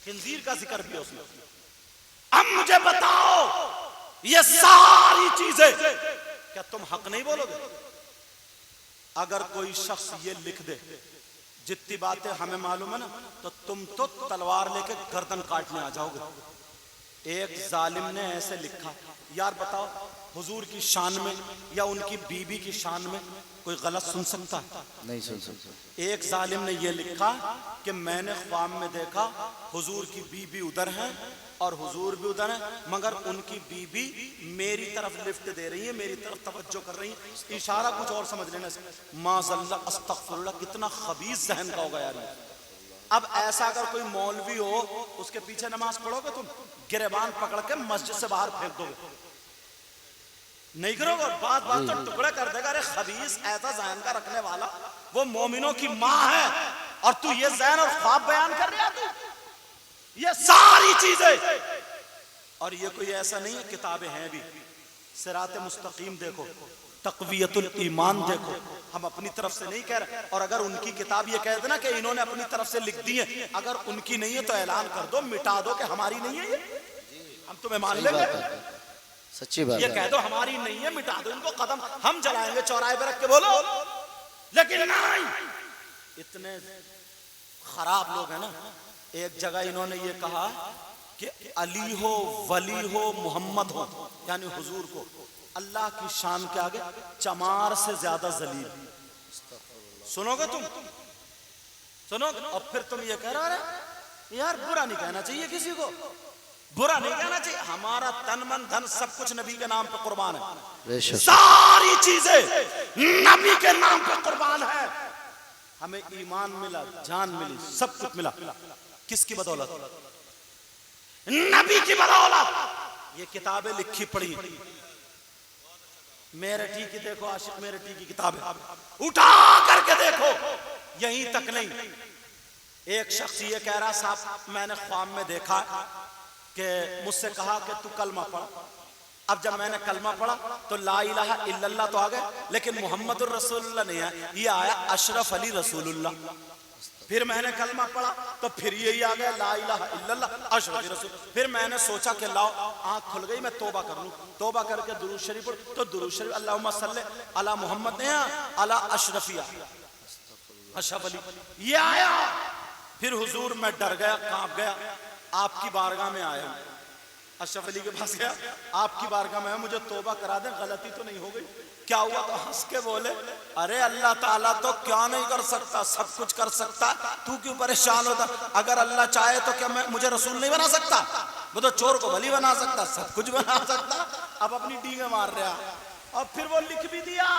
खिंजीर का जिक्र भी उसमें। अब मुझे बताओ ये सारी चीजें क्या तुम हक नहीं बोलोगे? अगर कोई शख्स ये लिख दे जितनी बातें हमें मालूम है ना, तो तुम तो तलवार लेके गर्दन काटने आ जाओगे। एक जालिम ने ऐसे लिखा, यार बताओ हुजूर की शान में या उनकी बीबी की शान में कोई गलत सुन सकता है? नहीं सुन सकता। एक जालिम ने ये लिखा कि मैंने ख्वाब में देखा हुजूर की बीबी उधर है और हुजूर भी उधर है, मगर उनकी बीबी मेरी तरफ लिफ्ट दे रही है, मेरी तरफ तवज्जो कर रही है, इशारा कुछ और समझ लेना। माज़ल्ला अस्तगफिरुल्लाह, कितना खबीस जहन का होगा यार। अब ऐसा अगर कोई मौलवी हो उसके पीछे नमाज पढ़ोगे तुम? गिरेबान पकड़ के मस्जिद से बाहर फेंक दोगे, नहीं करोगे? बात बात तो टुकड़े कर देगा। अरे खबीस ऐसा जहन का रखने वाला, वो मोमिनों की माँ है और तू ये जहन और ख्वाब बयान कर रहा है तू, ये सारी चीजें। और ये कोई ऐसा नहीं है, किताबें हैं भी। सिरात मुस्तकीम देखो, तक़वियतुल ईमान देखो, हम अपनी तरफ से नहीं कह रहे। और अगर उनकी किताब ये कह देना कि इन्होंने अपनी तरफ से लिख दी है, अगर उनकी नहीं है तो ऐलान कर दो, मिटा दो कि हमारी नहीं है, ये हम तुम्हें मान लेंगे। सच्ची बात ये कह दो हमारी नहीं है, मिटा दो इनको, कदम हम जलाएंगे चौराहे पे रख के, बोलो। लेकिन नहीं, इतने खराब लोग हैं ना। एक जगह इन्होंने ये कहा कि अली हो, वली हो, मोहम्मद हो, यानी हुजूर को अल्लाह की शान के आगे चमार से ज्यादा जलील। सुनोगे तुम? सुनो। और फिर तुम ये कह रहे हो यार बुरा नहीं कहना चाहिए किसी को, बुरा नहीं कहना चाहिए। हमारा तन मन धन सब कुछ नबी के नाम पे कुर्बान है, सारी चीजें नबी के नाम पे कुर्बान है। हमें ईमान मिला, जान मिली, सब कुछ मिला, किसकी बदौलत? नबी की बदौलत। ये किताबें लिखी पढ़ी, मेरठी की देखो, आशिक मेरठी की किताबें उठा करके देखो, यहीं तक नहीं। एक शख्स ये कह रहा, साहब मैंने ख्वाब में देखा कि मुझसे कहा कि तू कलमा पढ़। अब जब मैंने कलमा पढ़ा तो ला इलाहा इल्लल्लाह तो आ गया, लेकिन मोहम्मदुर रसूलुल्लाह नहीं है, ये आया अशरफ अली रसूलुल्लाह। फिर मैंने कलमा पढ़ा तो फिर यही आ गया ला इलाहा इल्लल्लाह अशहदु रसूल। फिर मैंने सोचा कि लाओ आंख खुल गई, मैं तौबा कर लूं। तौबा करके दुरूद शरीफ पढ़, तो दुरूद शरीफ अल्लाहुम्मा सल्ले अला मोहम्मद ने अला अशरफिया अशरफ अली ये आया। फिर हुजूर मैं डर गया, कांप गया, आपकी बारगाह में आया, अशरफ अली के पास गया, आपकी बारगाह में आया, मुझे तौबा करा दे, गलती तो नहीं हो गई। क्या हुआ? तो हंस के बोले, अरे अल्लाह ताला तो क्या नहीं कर सकता, सब कुछ कर सकता, तू क्यों परेशान होता? अगर अल्लाह चाहे तो क्या मैं मुझे रसूल नहीं बना सकता? वो तो चोर को वली बना सकता, सब कुछ बना सकता। अब अपनी डींगे मार रहा। और फिर वो लिख भी दिया,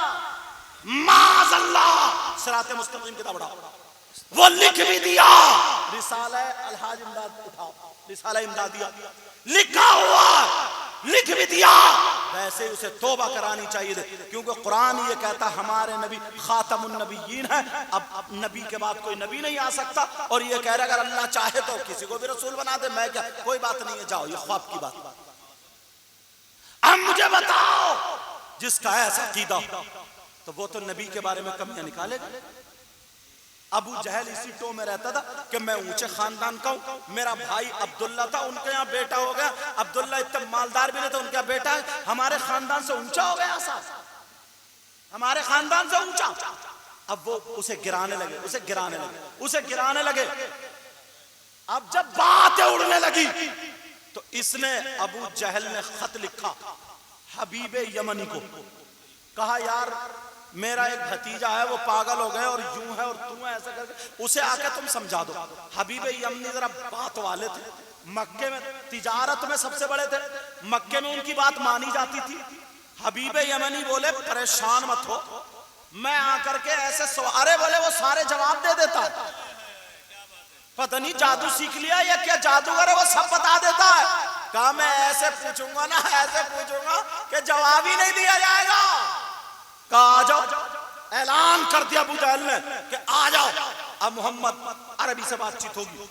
माज़अल्लाह सिराते मुस्तकीम किताब उठाओ, वो लिख भी दिया, रिसाला अलहाज इमदाद उठाओ, रिसाला इमदादिया लिखा हुआ, लिख भी दिया। वैसे उसे तौबा करानी चाहिए थी, क्योंकि कुरान ये कहता हमारे नबी खातमुन नबिय्यीन है। अब नबी के बाद कोई नबी नहीं आ सकता, और ये कह रहा अगर अल्लाह चाहे तो किसी को भी रसूल बना दे, मैं क्या, कोई बात नहीं है, जाओ, ये ख्वाब की बात। अब मुझे बताओ, जिसका ऐसा अकीदा तो वो तो नबी के बारे में कमियां निकालेगा। अबू जहल इसी टो में रहता था कि मैं ऊंचे खानदान का हूं, मेरा भाई अब्दुल्ला था, उनके यहाँ बेटा हो गया, अब्दुल्ला इतने मालदार भी नहीं था, उनका बेटा हमारे खानदान से ऊंचा हो गया, हमारे खानदान से ऊंचा। अब वो उसे गिराने लगे, उसे गिराने लगे, उसे गिराने लगे। अब जब बातें उड़ने लगी तो इसने, अबू जहल ने खत लिखा हबीब यमनी को, कहा यार मेरा एक भतीजा है, वो पागल हो गए और यूं है और तू है, ऐसा करके उसे आके तुम समझा दो। हबीब यमनी जरा बात वाले थे, मक्के में तिजारत में सबसे बड़े थे, मक्के में उनकी बात मानी जाती थी। हबीब यमनी बोले परेशान मत हो, मैं आकर के ऐसे सवारे, बोले वो सारे जवाब दे देता है, पता नहीं जादू सीख लिया या क्या जादूगर है, वो सब बता देता है। कहा मैं ऐसे पूछूंगा ना, ऐसे पूछूंगा कि जवाब ही नहीं दिया जाएगा। कहा आ जाओ, ऐलान कर दिया अबू जहल ने कि आ जाओ, अब मोहम्मद अरबी से बातचीत होगी।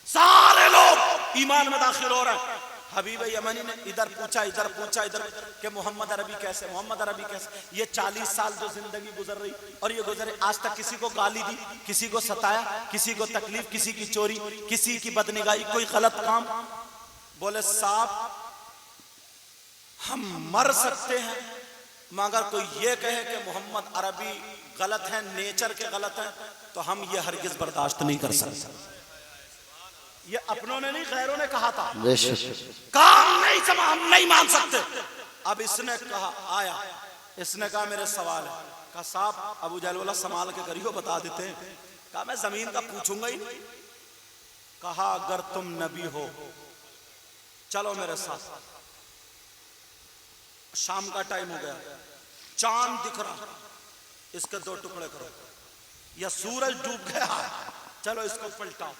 सारे लोग ईमान में दाखिल हो रहे हैं। हबीब यमनी ने इधर पूछा, इधर पूछा, इधर कि मोहम्मद अरबी कैसे, मोहम्मद अरबी कैसे। ये 40 साल जो जिंदगी गुजर रही और ये गुजरे, आज तक किसी को गाली दी, किसी को सताया, किसी को तकलीफ, किसी की चोरी, किसी की बदनिगाही, कोई गलत काम। बोले साहब हम मर सकते हैं, मगर कोई ये कहे कि मोहम्मद अरबी गलत है, नेचर के गलत है, तो हम ये हरगिज बर्दाश्त नहीं कर सकते। ये अपनों ने नहीं, गैरों ने कहा था, काम नहीं समा, हम नहीं मान सकते। अब इसने कहा, आया, इसने कहा मेरे सवाल है। कहा साहब, अबू जहल बोला संभाल के करियो, बता देते हैं। कहा मैं जमीन का पूछूंगा ही नहीं। कहा अगर तुम नबी हो चलो मेरे साथ। शाम का टाइम हो गया, चांद दिख रहा, इसके 2 टुकड़े करो, या सूरज डूब गया, चलो इसको पलटाओ,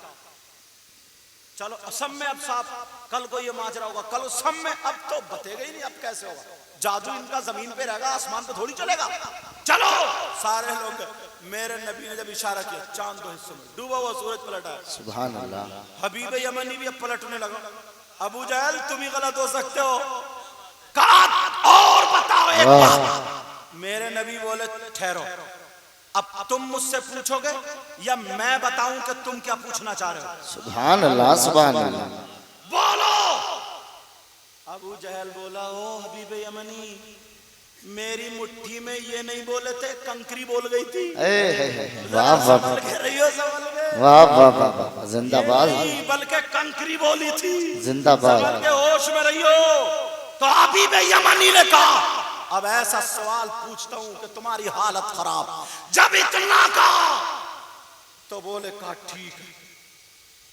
चलो असम में अब साहब कल को ये माजरा होगा, कल असम में, अब तो बतेगा ही नहीं, अब कैसे होगा, जादू इनका जमीन पे रहेगा, आसमान पे थोड़ी चलेगा। चलो सारे लोग, मेरे नबी ने जब इशारा किया, चांद 2 हिस्सों में डूबा हुआ सूरज पलटा। सुभान अल्लाह। हबीब यमनी भी अब पलटने लगा। अबू जहल तुम ही गलत हो सकते हो। कहा और बताओ एक बात। मेरे नबी बोले ठहरो, अब तुम मुझसे पूछोगे या मैं बताऊं कि तुम क्या पूछना चाह रहे हो? सुभान अल्लाह, सुभान अल्लाह। बोलो। अबू जहल बोला, ओ हबीब यमनी, मेरी मुट्ठी में ये नहीं बोले थे, कंकरी बोल गई थी। वाह वाह वाह वाह वाह, जिंदाबाद। बल्कि कंकरी बोली थी, जिंदाबाद। के होश में रहियो। तो हबीब यमनी ने कहा, अब ऐसा सवाल पूछता हूं कि तुम्हारी हालत खराब। जब इतना कहा तो बोले कहा ठीक है,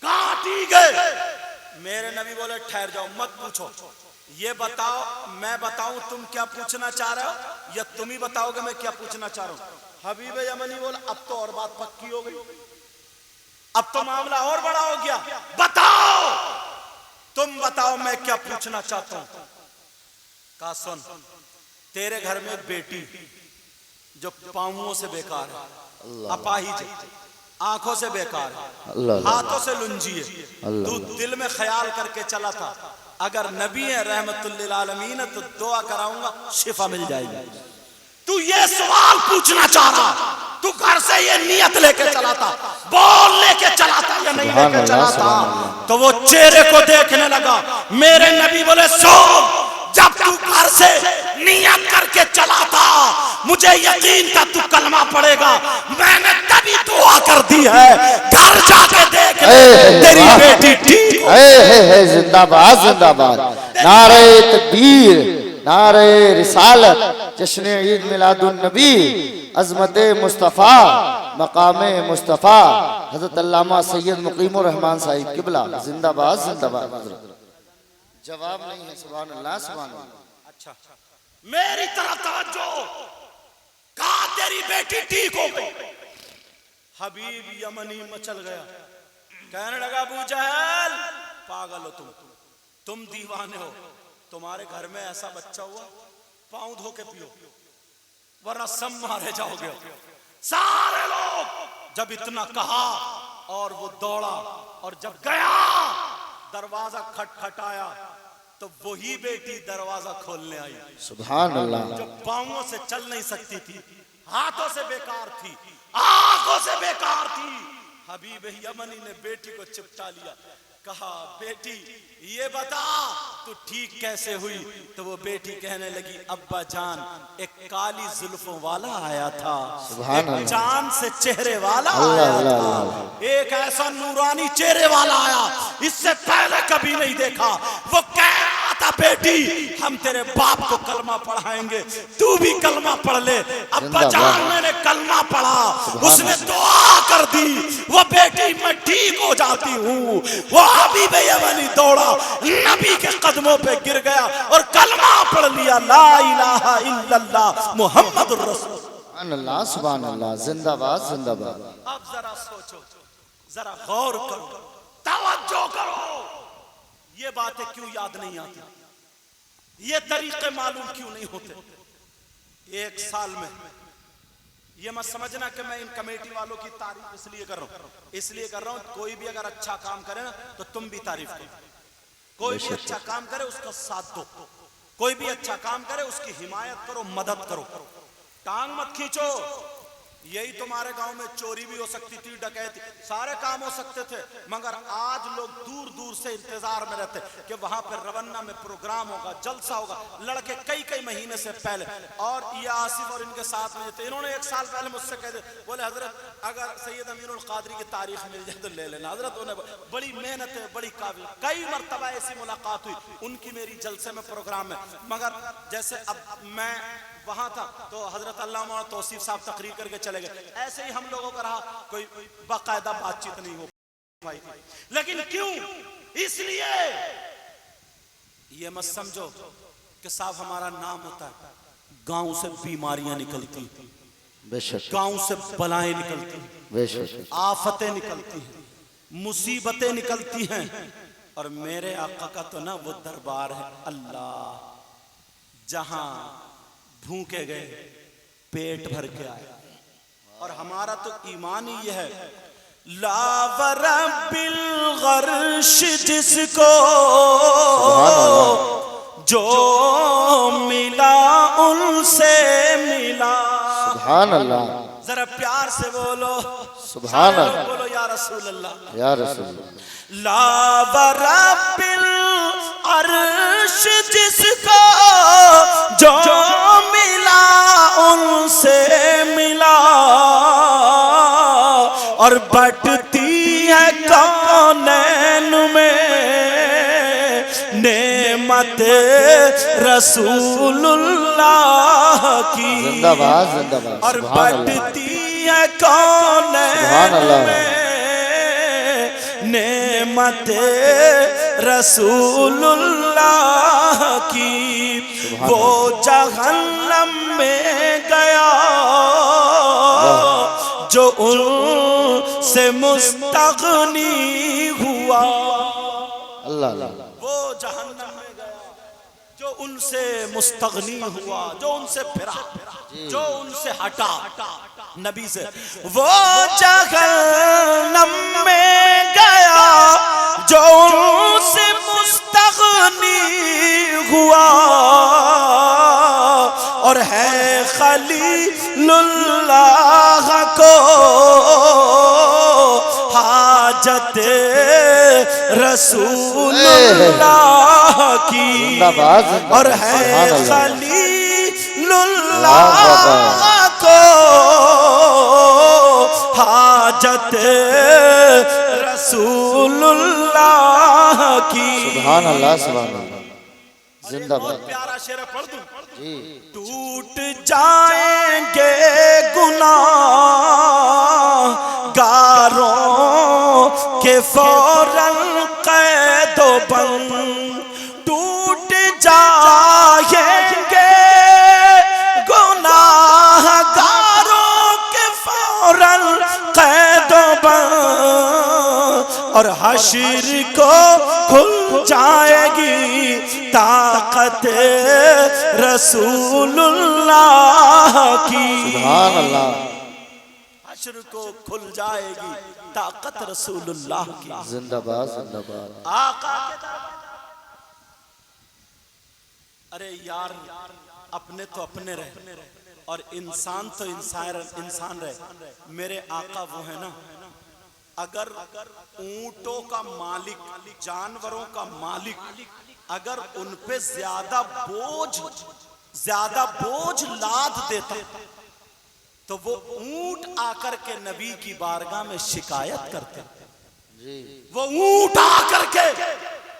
कहा ठीक है। मेरे नबी बोले ठहर जाओ, मत पूछो, ये बताओ, मैं बताऊं तुम क्या पूछना चाह रहे हो या तुम ही बताओगे मैं क्या पूछना चाह रहा हूं? हबीब यमनी बोला, अब तो और बात पक्की हो गई, अब तो मामला और बड़ा हो गया, बताओ, तुम बताओ मैं क्या पूछना चाहता हूं। कहा सुन, तेरे घर में एक बेटी जो पांवों से बेकार है, अपाहिज, आंखों से बेकार है, हाथों से लुंजी है, तू दिल में ख्याल करके चला था अगर नबी है रहमतुल लिल आलमीन है तो दुआ कराऊंगा शिफा मिल जाएगी। तू ये सवाल पूछना चाह रहा, तू घर से ये नियत लेके चला था, बोल लेके चला था या नहीं लेके चला था? तो वो चेहरे को देखने लगा। मेरे नबी बोले सो, जब तू घर से नियत करके चला था मुझे यकीन था तू कलमा पढ़ेगा, मैंने तभी दुआ कर दी है, घर जाके देख तेरी बेटी ठीक है। जिंदाबाद जिंदाबाद, नारे तकबीर, नारे रिसालत, जश्न ईद मिलादुन नबी, अज़मत मुस्तफ़ा, मकाम मुस्तफ़ा, हज़रत अल्लामा सैयद मुक़ीमुर रहमान साहिब किबला जिंदाबाद जिंदाबाद। जवाब नहीं है। सुभान अल्लाह सुभान अल्लाह। अच्छा, मेरी तरफ तवज्जो, कहा तेरी बेटी ठीक हो गई। हबीब यमनी मचल गया, कहने लगा अबू जहल पागल हो तुम दीवाने हो, तुम्हारे घर में ऐसा बच्चा हुआ, पाँव धो के पियो वरना सब मारे जाओगे। सारे लोग जब इतना कहा और वो दौड़ा, और जब गया दरवाजा खटखटाया तो वही बेटी दरवाजा खोलने आई। सुभान अल्लाह। जो पांवों से चल नहीं सकती थी, हाथों से बेकार थी, आंखों से बेकार थी, हबीब यमनी ने बेटी को चिपटा लिया, कहा बेटी ये बता तू ठीक कैसे हुई? तो वो बेटी कहने लगी अब्बा जान, एक काली जुल्फों वाला आया था, एक चांद से चेहरे वाला आया था, एक ऐसा नूरानी चेहरे वाला आया, इससे पहले कभी नहीं देखा। वो कह रहा था बेटी हम तेरे बाप को कलमा पढ़ाएंगे, तू भी कलमा पढ़ ले। अब्बा जान मैंने कलमा पढ़ा, उसने दुआ कर दी, वो बेटी मैं ठीक हो जाती हूँ। वो हबीब यमनी दौड़ा, नबी के कदमों पे गिर गया और कलमा पढ़ लिया, ला इलाहा इल्लल्लाह मुहम्मदुर रसूल। सुभान अल्लाह सुभान अल्लाह, जिंदाबाद जिंदाबाद। अब जरा सोचो, जरा गौर करो, तवज्जो करो, ये बातें क्यों याद नहीं आती, ये तरीके मालूम क्यों नहीं होते? एक साल में ये मत समझना कि मैं इन कमेटी वालों की तारीफ इसलिए कर रहा हूं, कोई भी अगर अच्छा काम करे ना तो तुम भी तारीफ करो, कोई भी अच्छा काम करे उसका साथ दो, कोई भी अच्छा काम करे उसकी हिमायत करो, मदद करो, टांग मत खींचो। यही तुम्हारे गांव में चोरी भी हो सकती थी, डकैती, सारे काम हो सकते थे, मगर आज लोग दूर दूर से इंतजार में रहते कि वहां पर रवन्ना में प्रोग्राम होगा, जलसा होगा, लड़के कई कई महीने से पहले। और ये आसिफ और इनके साथ में थे, इन्होंने एक साल पहले मुझसे कह दिया, बोले हजरत अगर सैयद अमीरुल कादरी की तारीख मिल जाए तो ले लेना। हजरत उन्हें बड़ी मेहनत है, बड़ी काबिल, कई मरतबा ऐसी मुलाकात हुई उनकी मेरी जलसे में प्रोग्राम में, मगर जैसे अब मैं वहां था तो हजरत अल्लामा तौसीफ साहब तकरीर करके चले गए, ऐसे ही हम लोगों का रहा, कोई बाकायदा बातचीत नहीं हो पाई। लेकिन क्यों? इसलिए ये मत समझो कि साहब हमारा नाम होता है, गांव से बीमारियां निकलती, बेशक गांव से बलाएं निकलती, बेशक आफतें निकलती हैं, मुसीबतें निकलती हैं। और मेरे आका का तो ना वो दरबार है अल्लाह, जहां भूखे गए पेट भर के आए। और हमारा तो ईमान ही यह है, लावरबिल गर्श जिसको जो मिला उनसे मिला। सुभान अल्लाह, जरा प्यार से बोलो सुभान अल्लाह, बोलो या रसूल अल्लाह, या रसूल अल्लाह। लावरबिल अर्श जिसको जो मिला उनसे मिला, और बटती है कौनैन में नेमत रसूलुल्लाह की, जिंदाबाद जिंदाबाद। और बटती है कौनैन में नेमत रसूलुल्लाह की। वो जहन्नम में गया जो उनसे मुस्तगनी हुआ, अल्लाह अल्लाह। वो जहन्नम में गया जो उनसे मुस्तगनी हुआ, जो उनसे फिरा, जो उनसे हटा नबी से। वो जहन्नम में गया जो उनसे मुस्तगनी हुआ, और है खलीलुल्लाह रसूलुल्लाह की जिंदाबाद और है खलीलुल्लाह को हाजत रसूलुल्लाह की। सुभान अल्लाह सुभान अल्लाह। जिंदाबाद। बहुत प्यारा शेर है, पढ़ दूं। जी। टूट जाएंगे गुनाहगारों के फौरन कैदो बंद, टूट जाएंगे गुनाहगारों के फौरन कैदो बंद, और हश्र को खुल जाएगी ताकत रसूलुल्लाह की। सुभान अल्लाह। हश्र को खुल जाएगी ताकत रसूलुल्लाह की। जिंदाबाद जिंदाबाद। आका के दरबार। अरे यार, अपने तो अपने रहे और इंसान तो इंसान रहे। मेरे आका वो है ना, अगर ऊंटों का मालिक, जानवरों का मालिक, अगर उन पे ज्यादा बोझ लाद देता तो वो ऊंट आकर के नबी की बारगाह में शिकायत करते। वो ऊंट आकर के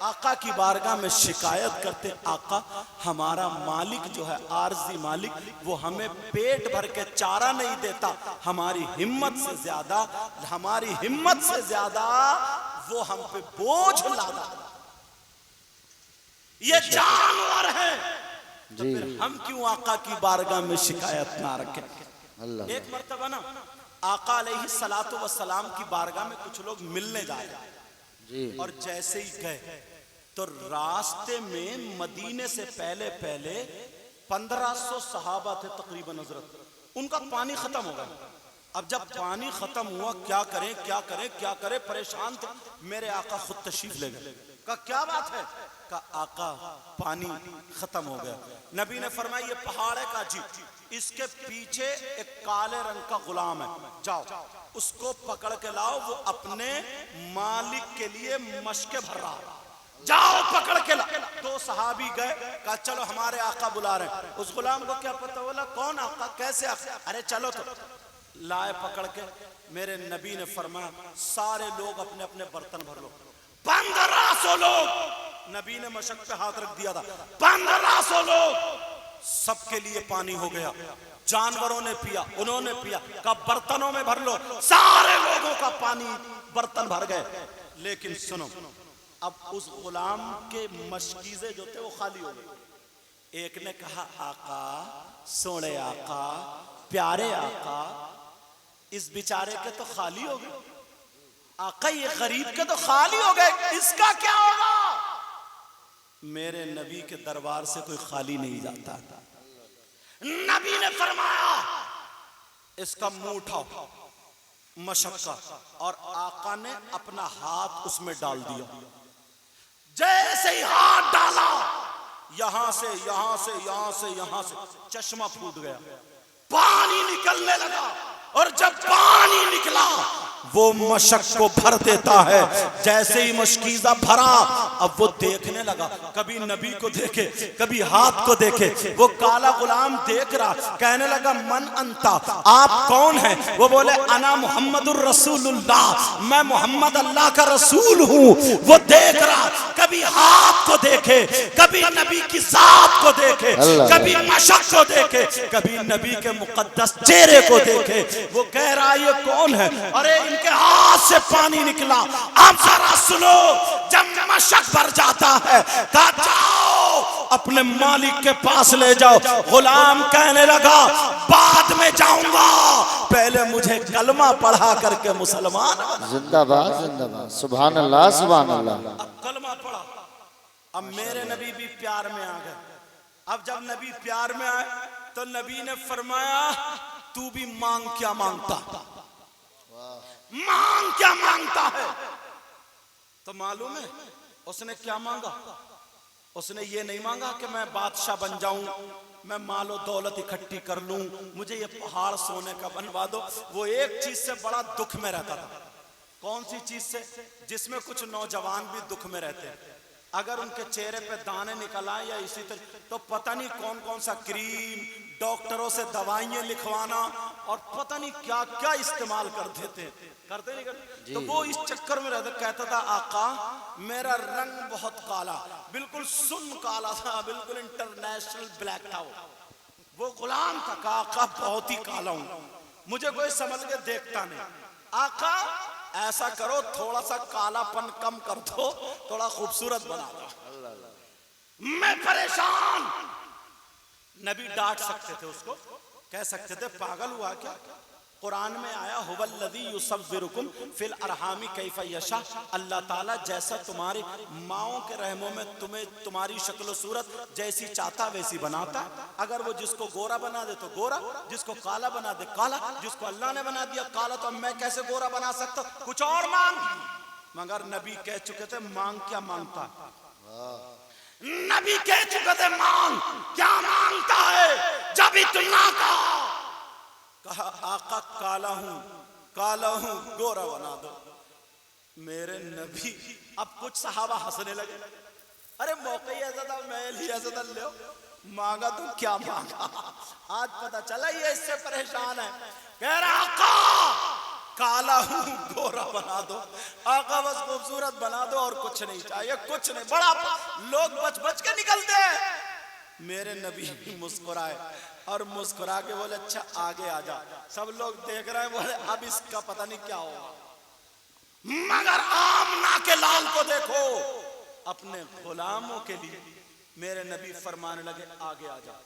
आका की बारगाह में शिकायत करते, आका हमारा मालिक जो है आरजी मालिक, वो हमें पेट भर के चारा नहीं देता, हमारी हिम्मत से ज्यादा वो हम पे बोझ लादा। ये जानवर है तो फिर हम क्यों आका की बारगाह में शिकायत ना रखें। एक मर्तबा ना आका अलैहि सलातो व सलाम की बारगाह में कुछ लोग मिलने जा रहे और जैसे ही गए तो रास्ते में मदीने से पहले 1500 सहाबा थे तकरीबन हजरत, उनका पानी खत्म हो गया। अब जब पानी खत्म हुआ क्या करें परेशान थे। मेरे आका खुद तशरीफ ले गए। का क्या बात है? का आका पानी खत्म हो गया। नबी ने फरमाया ये पहाड़ है का जी, इसके पीछे एक काले रंग का गुलाम है, जाओ उसको पकड़ के लाओ, वो अपने मालिक के लिए मशके भर रहा है, जाओ पकड़ के ला। 2 सहाबी गए, कहा चलो हमारे आका बुला रहे हैं। उस गुलाम को क्या पता, बोला कौन आका, कैसे आका? अरे चलो तो लाए पकड़ के। मेरे नबी ने फरमाया सारे लोग अपने अपने बर्तन भर लो। 1500 लोग, नबी ने मशक पे हाथ रख दिया था, 1500 लोग, सबके लिए पानी हो गया। जानवरों ने पिया, उन्होंने पिया, का बर्तनों में भर लो, सारे लोगों का पानी बर्तन भर गए। लेकिन सुनो, अब उस गुलाम के मशकीजे जो थे वो खाली हो गए। एक ने कहा आका, सोने आका, प्यारे आका, इस बेचारे के तो खाली हो गए। आका ये गरीब के तो खाली हो गए, इसका क्या होगा? मेरे नबी के दरबार से कोई खाली नहीं जाता। नबी ने फरमाया इसका मुंह उठाओ मशक्का, और आका ने अपना हाथ उसमें डाल दिया। जैसे ही हाथ डाला, यहां से चश्मा फूट गया, पानी निकलने लगा। और जब पानी निकला वो मशक को भर देता है। जैसे ही मशकीजा भरा, अब वो देखने लगा, कभी नबी को देखे, कभी हाथ को देखे। वो काला गुलाम देख रहा, कहने लगा मन अंता, आप कौन हैं? वो बोले अना मुहम्मदुर रसूलुल्लाह, मैं मोहम्मद अल्लाह का रसूल हूँ। वो देख रहा, कभी हाथ को देखे, कभी नबी की जात को देखे, कभी मशक को देखे, कभी नबी के मुकद्दस चेहरे को देखे। वो कह रहा ये कौन है? अरे इनके हाथ से पानी निकला। अब जरा सुनो, जब मशक भर जाता है, कहा जाओ अपने मालिक के पास ले जाओ। गुलाम कहने लगा बाद में जाऊंगा, पहले मुझे कलमा पढ़ा करके मुसलमान। जिंदाबाद जिंदाबाद, सुभान अल्लाह सुभान अल्लाह। अब कलमा पढ़ा, अब मेरे नबी भी प्यार में आ गए। अब जब नबी प्यार में आए तो नबी ने फरमाया तू भी मांग क्या मांगता, मांग क्या मांगता है? तो मालूम है उसने क्या मांगा? उसने ये नहीं मांगा कि मैं बादशाह बन जाऊं, मैं मालो दौलत इकट्ठी कर लूं, मुझे ये पहाड़ सोने का बनवा दो। वो एक चीज से बड़ा दुख में रहता था। कौन सी चीज से? जिसमें कुछ नौजवान भी दुख में रहते हैं, अगर उनके चेहरे पे दाने निकल आए या इसी तरह, तो पता नहीं कौन कौन सा क्रीम, डॉक्टरों से दवाइयां लिखवाना और पता नहीं क्या क्या इस्तेमाल कर देते, करते नहीं करते। तो वो इस चक्कर में रहता, कहता था आका मेरा रंग बहुत काला, बिल्कुल सुन काला था, बिल्कुल इंटरनेशनल ब्लैक था वो गुलाम था। आका बहुत ही काला हूं, मुझे कोई समझ के देखता नहीं। आका ऐसा करो, थोड़ा सा कालापन कम कर दो, थोड़ा खूबसूरत बना दो। मैं परेशान। नबी डांट सकते थे उसको, कह सकते थे पागल हुआ क्या? कुरान में आया हुवल्लज़ी युसव्विरुकुम फिल अरहामी कैफा यशा, अल्लाह ताला जैसा तुम्हारी माओं के रहमों में तुम्हें तुम्हारी शक्ल सूरत जैसी चाहता वैसी बनाता। अगर वो जिसको गोरा बना दे तो गोरा, जिसको काला बना दे काला, जिसको अल्लाह ने बना दिया काला तो मैं कैसे गोरा बना सकता? कुछ और मांग। मगर नबी कह चुके थे मांग क्या मांगता? नबी कह चुके थे मांग क्या मांगता है? जब इतना कहा आका काला हूं गोरा बना दो मेरे नबी। अब कुछ सहाबा हंसने लगे, अरे मौका ही ऐसा था, महल ही ऐसा था, लो मांगा तो क्या मांगा। आज पता चला ये इससे परेशान है, कह रहा आका काला हूं गोरा बना दो, आका बस खूबसूरत बना दो और कुछ नहीं चाहिए, कुछ नहीं। बड़ा लोग बच बच के निकलते हैं। मेरे नबी मुस्कुराए और मुस्कुरा के बोले अच्छा आगे आ जा। सब लोग देख रहे हैं, बोले अब इसका पता नहीं क्या होगा। मगर आमना के लाल को देखो, अपने गुलामों के लिए मेरे नबी फरमाने लगे आगे आ जा।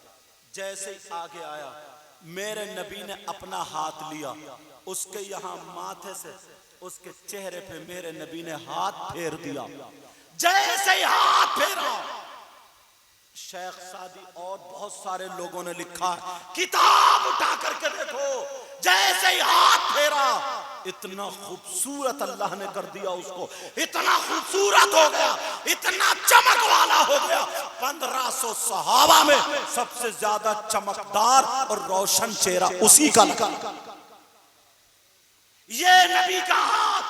जैसे ही आगे आया, मेरे नबी ने अपना हाथ लिया, उसके यहाँ माथे से उसके चेहरे पे मेरे नबी ने हाथ फेर दिया। जैसे ही हाथ फेरा, शेख सादी और बहुत सारे लोगों ने लिखा, किताब उठा करके देखो, जैसे ही हाथ फेरा इतना खूबसूरत अल्लाह ने कर दिया उसको, इतना खूबसूरत हो गया, इतना चमक वाला हो गया। 1500 सहाबा में सबसे ज्यादा चमकदार और रोशन चेहरा उसी का लगा। ये नबी का हाथ,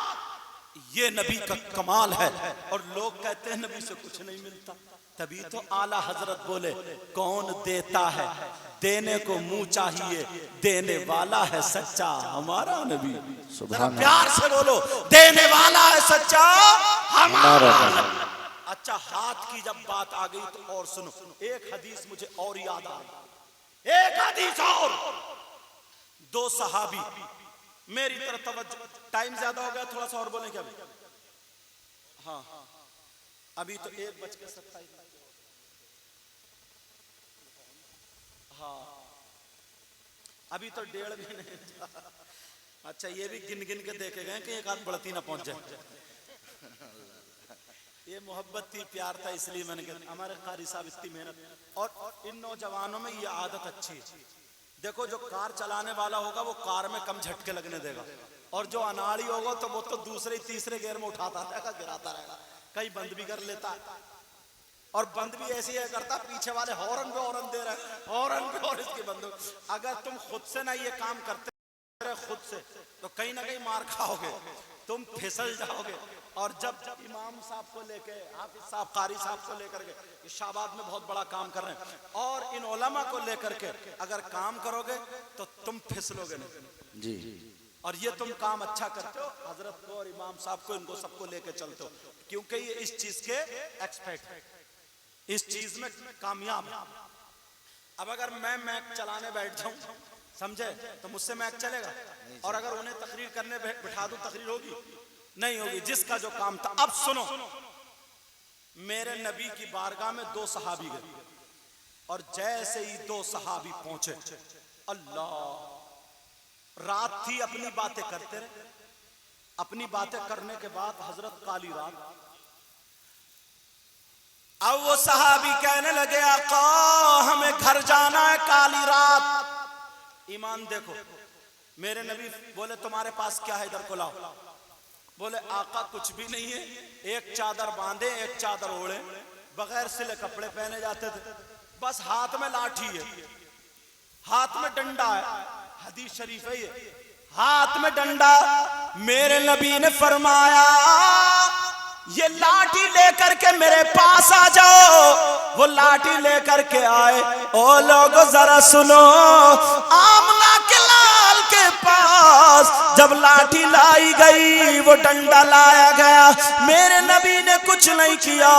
ये नबी का कमाल है। और लोग कहते हैं नबी से कुछ नहीं मिलता, तभी तो आला हजरत बोले कौन देता है, देने को मुंह चाहिए, देने वाला है सच्चा हमारा नबी। जरा प्यार से बोलो, देने वाला है सच्चा हमारा नबी। अच्छा, हाथ की जब बात आ गई तो और सुनो, एक हदीस मुझे और याद आ गई, एक हदीस और। दो सहाबी मेरी तरफ तवज्जो, टाइम ज्यादा हो गया, थोड़ा सा और बोलें क्या? हाँ अभी तो 1:27। हाँ अभी तो 1:30 भी नहीं। अच्छा, ये भी गिन गिन के देखे गए कि एक आध बढ़ती ना पहुंच जाए। ये मोहब्बत थी, प्यार था, इसलिए मैंने कहा हमारे कारी साहब इतनी मेहनत। और इन नौजवानों में ये आदत अच्छी है। देखो, जो कार चलाने वाला होगा वो कार में कम झटके लगने देगा, और जो अनाड़ी होगा तो वो तो दूसरे तीसरे गेयर में उठाता रहेगा, गिराता रहेगा, कहीं बंद भी कर लेता है। और बंद भी ऐसी है करता, पीछे वाले हॉर्न पे हॉर्न दे रहे हैं, हॉर्न पे और इसकी बंद। अगर तुम खुद से ना ये काम करते रहे खुद से, तो कहीं ना कहीं मार खाओगे, तुम फिसल जाओगे। और जब इमाम साहब को लेके, हाफिज साहब, कारी साहब को लेकर के शाबाद में बहुत बड़ा काम कर रहे हैं, और इन उलमा को लेकर के अगर काम करोगे तो तुम फिसलोगे नहीं जी। और ये तुम काम अच्छा करते हो, हजरत को और इमाम साहब को, इनको सबको लेके चलते हो, क्योंकि ये इस चीज के एक्सपर्ट है, इस चीज में कामयाब है। अब अगर मैं मैक चलाने बैठ जाऊं, समझे, तो मुझसे मैक चलेगा? और अगर उन्हें तकरीर करने बिठा दूं, तकरीर होगी? नहीं होगी, जिसका जो काम था। अब सुनो, मेरे नबी की बारगाह में 2 सहाबी गए, और जैसे ही 2 सहाबी पहुंचे, अल्लाह, रात थी, अपनी बातें करते रहे। अपनी बातें करने के बाद हजरत काली रात, अब वो सहाबी कहने लगे आका हमें घर जाना है, काली रात। ईमान देखो, मेरे नबी बोले तुम्हारे पास क्या है, इधर को लाओ। बोले आका कुछ भी नहीं है, एक चादर बांधे, एक चादर ओढ़े, बगैर सिले कपड़े पहने जाते थे, बस हाथ में लाठी है, हाथ में डंडा है। हदीस शरीफ है ये, हाथ में डंडा। मेरे नबी ने फरमाया ये लाठी लेकर के मेरे पास आ जाओ। वो लाठी लेकर के आए। ओ लोगो जरा सुनो, आमना के लाल के पास जब लाठी लाई गई, वो डंडा लाया गया। मेरे नबी ने कुछ नहीं किया,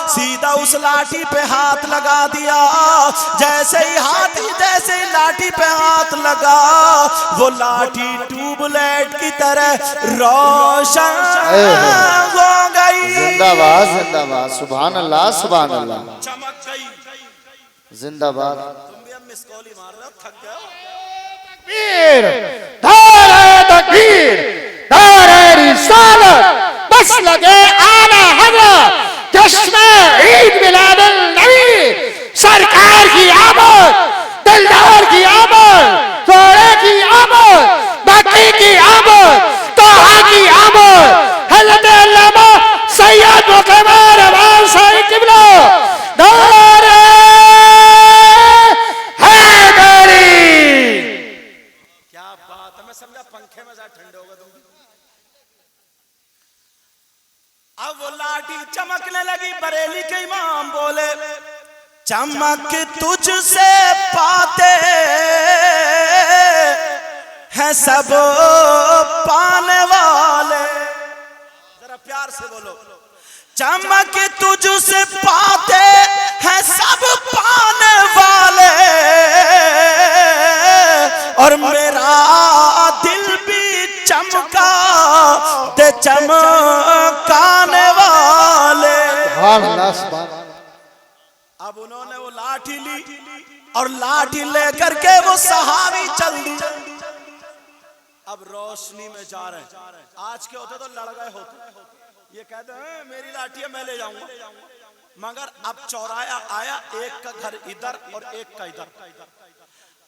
सीधा उस लाठी पे हाथ लगा दिया। जैसे ही लाठी पे हाथ लगा, वो लाठी ट्यूबलाइट की तरह रोशन हो गई। जिंदाबाद जिंदाबाद, सुभान अल्लाह सुभान अल्लाह, चमक गई। जिंदाबाद। तुम भी अब मिस कॉल ही मार रहे हो, थक गए हो। तकबीर, नारे तकबीर, नारे रिसालत, बस लगे आला हज़रत, जश्न ईद मिलादुन नबी, सरकार की आमद, दिलदार की आमद, जोड़े की आमद, बाकी की आमद, तोहा की आमद, हज़रत अल्लामा सैयद मुक़र्रर रहमान साहिब किबला, नारे हैदरी। क्या बात है, मैं समझा पंखे में जा ठंडे होगा तुम। अब वो लाठी चमकने लगी। बरेली के इमाम बोले चमक तुझसे पाते हैं सब पाने वाले। जरा प्यार से बोलो, चमक तुझसे पाते हैं सब पाने वाले, और मेरा दिल भी चमका दे चमकाने वाले। अब उन्होंने वो लाठी ली और लाठी लेकर के वो सहाबी चल दी। अब रोशनी में जा रहे हैं। आज के होते तो लड़ गए होते, ये कहते हैं मेरी लाठी है मैं ले जाऊंगा, मगर अब चौराया आया, एक का घर इधर और एक का इधर।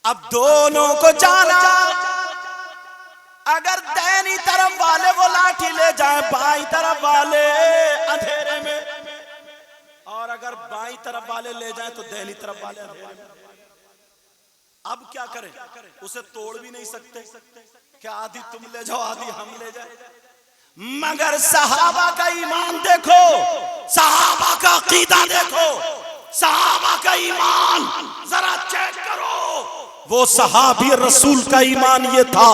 अब दोनों को जाना, अगर दाहिनी तरफ वाले वो लाठी ले जाए, बाईं तरफ वाले अंधेरे में, और अगर बाईं तरफ वाले ले जाए तो दाहिनी तरफ वाले अंधेरे में। अब क्या करें, उसे तोड़ भी नहीं सकते, क्या आधी तुम ले जाओ आधी हम ले जाए। मगर सहाबा का ईमान देखो, सहाबा का अकीदा देखो, सहाबा का ईमान जरा चेक करो। वो सहाबी रसूल का ईमान ये था,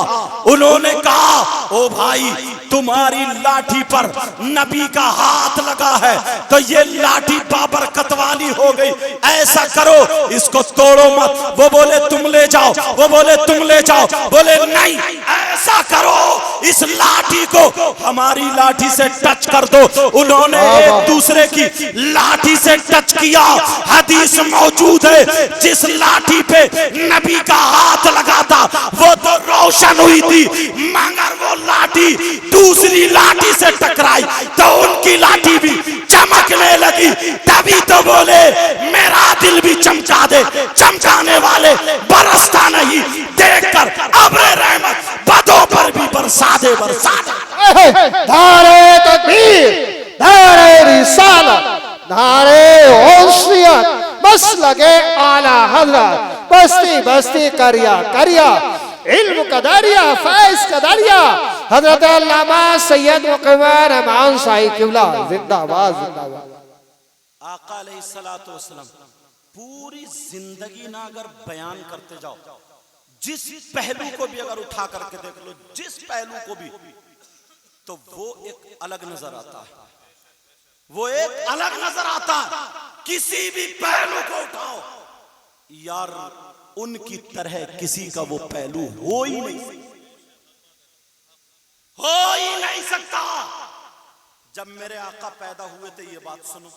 उन्होंने कहा ओ भाई तुम्हारी लाठी पर नबी का हाथ लगा है तो ये लाठी बाबरकत वाली हो गई, ऐसा करो इसको तोड़ो मत। वो बोले तुम ले जाओ, वो बोले तुम ले जाओ, बोले नहीं ऐसा करो इस लाठी को हमारी लाठी से टच कर दो। उन्होंने एक दूसरे की लाठी से टच किया। हदीस मौजूद है, जिस लाठी पे नबी का हाथ लगा था वो तो रोशन हुई थी, मगर वो लाठी दूसरी लाठी से टकराई तो उनकी लाठी भी चमकने लगी। तभी तो बोले मेरा दिल भी चमका दे, चमकाने वाले बरसता नहीं, देखकर अब्र रहमत बदों पर भी बरसा दे, बरसा दे। नारे तकबीर, नारे रिसालत, नारे गौसियत, बस लगे आला हज़रत, बस्ती बस्ती करिया करिया, इल्म का दरिया, फैज़ का दरिया, हज़रत अल्लामा सैयद मुक़र्रर रहमान साहिब किबला, जिंदाबाद जिंदाबाद। आका अलैहिस्सलातु वस्सलाम पूरी जिंदगी ना अगर बयान करते जाओ, जिस पहलू को भी अगर उठा करके देख लो, जिस पहलू को भी, तो वो एक अलग नजर आता है, वो एक अलग नजर आता है। किसी भी पहलू को उठाओ यार, उनकी तरह किसी का वो पहलू हो ही नहीं सकता। जब मेरे आका पैदा हुए थे, ये बात सुनो,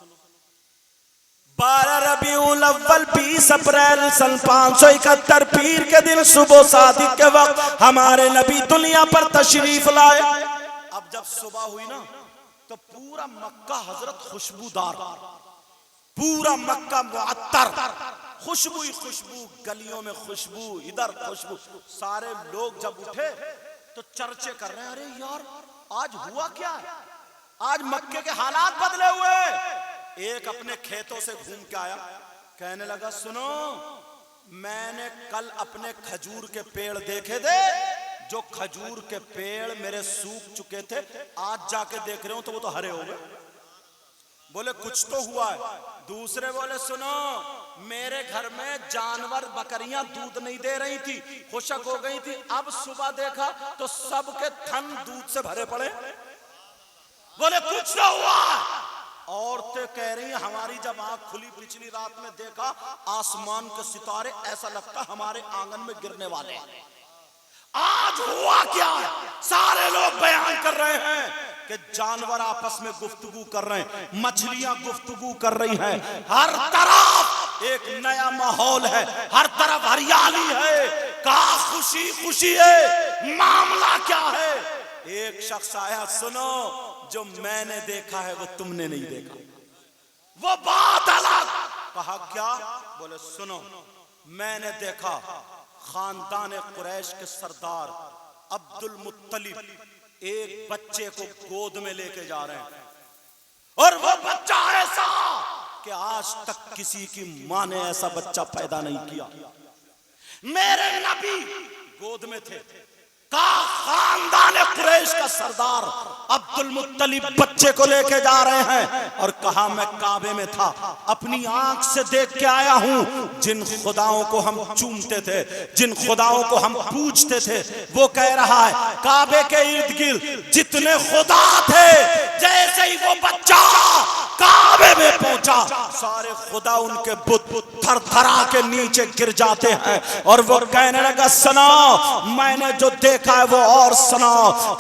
12 रबीउल अव्वल 20 अप्रैल सन 571 पीर के दिन सुबह सादिक के वक्त हमारे नबी दुनिया पर तशरीफ लाए। अब जब सुबह हुई ना तो पूरा मक्का हजरत खुशबूदार, पूरा मक्का मुअत्तर, खुशबू ही खुशबू, गलियों में खुशबू, इधर खुशबू। सारे लोग जब उठे तो चर्चे कर रहे हैं, अरे यार आज हुआ क्या है, आज मक्के के हालात बदले हुए। एक अपने खेतों से घूम के आया, कहने लगा सुनो मैंने कल अपने खजूर के पेड़ देखे थे, जो खजूर के पेड़ मेरे सूख चुके थे, आज जाके देख रहे हो तो वो तो हरे हो गए। बोले कुछ तो हुआ है। दूसरे बोले सुनो, मेरे घर में जानवर बकरियां दूध नहीं दे रही थी, खुशक हो गई थी, अब सुबह देखा तो सबके थन दूध से भरे पड़े। बोले कुछ तो हुआ। औरतें कह रही हमारी जब आंख खुली पिछली रात में देखा आसमान के सितारे, ऐसा लगता हमारे आंगन में गिरने वाले हैं। आज हुआ क्या? सारे लोग बयान कर रहे हैं कि जानवर आपस में गुफ्तगू कर रहे हैं, मछलियां गुफ्तगू कर रही हैं, हर तरफ एक नया माहौल है, हर तरफ हरियाली है, कहा खुशी खुशी है। मामला क्या है? एक शख्स आया, सुनो जो मैंने देखा है वो तुमने नहीं देखा, वो बात अलग। कहा क्या? बोले सुनो, मैंने देखा खानदान कुरैश के सरदार अब्दुल मुत्तलिब एक बच्चे को गोद में लेके जा रहे हैं, और वो बच्चा ऐसा कि आज तक किसी की मां ने ऐसा बच्चा पैदा नहीं किया। मेरे नबी गोद में थे। खानदान कुरैश का सरदार अब्दुल मुत्तलिब बच्चे को लेके जा रहे हैं, और कहा मैं काबे में था, अपनी आंख से देख के आया हूं। जिन खुदाओं को हम चूमते थे, जिन खुदाओं को हम पूजते थे, वो कह रहा है काबे के इर्द गिर्द जितने खुदा थे, जैसे ही वो बच्चा काबे में पहुंचा, सारे खुदा उनके बुत थर थरा के नीचे गिर जाते हैं। और वो कहने लगा सुना, मैंने जो देखा है वो और सुना।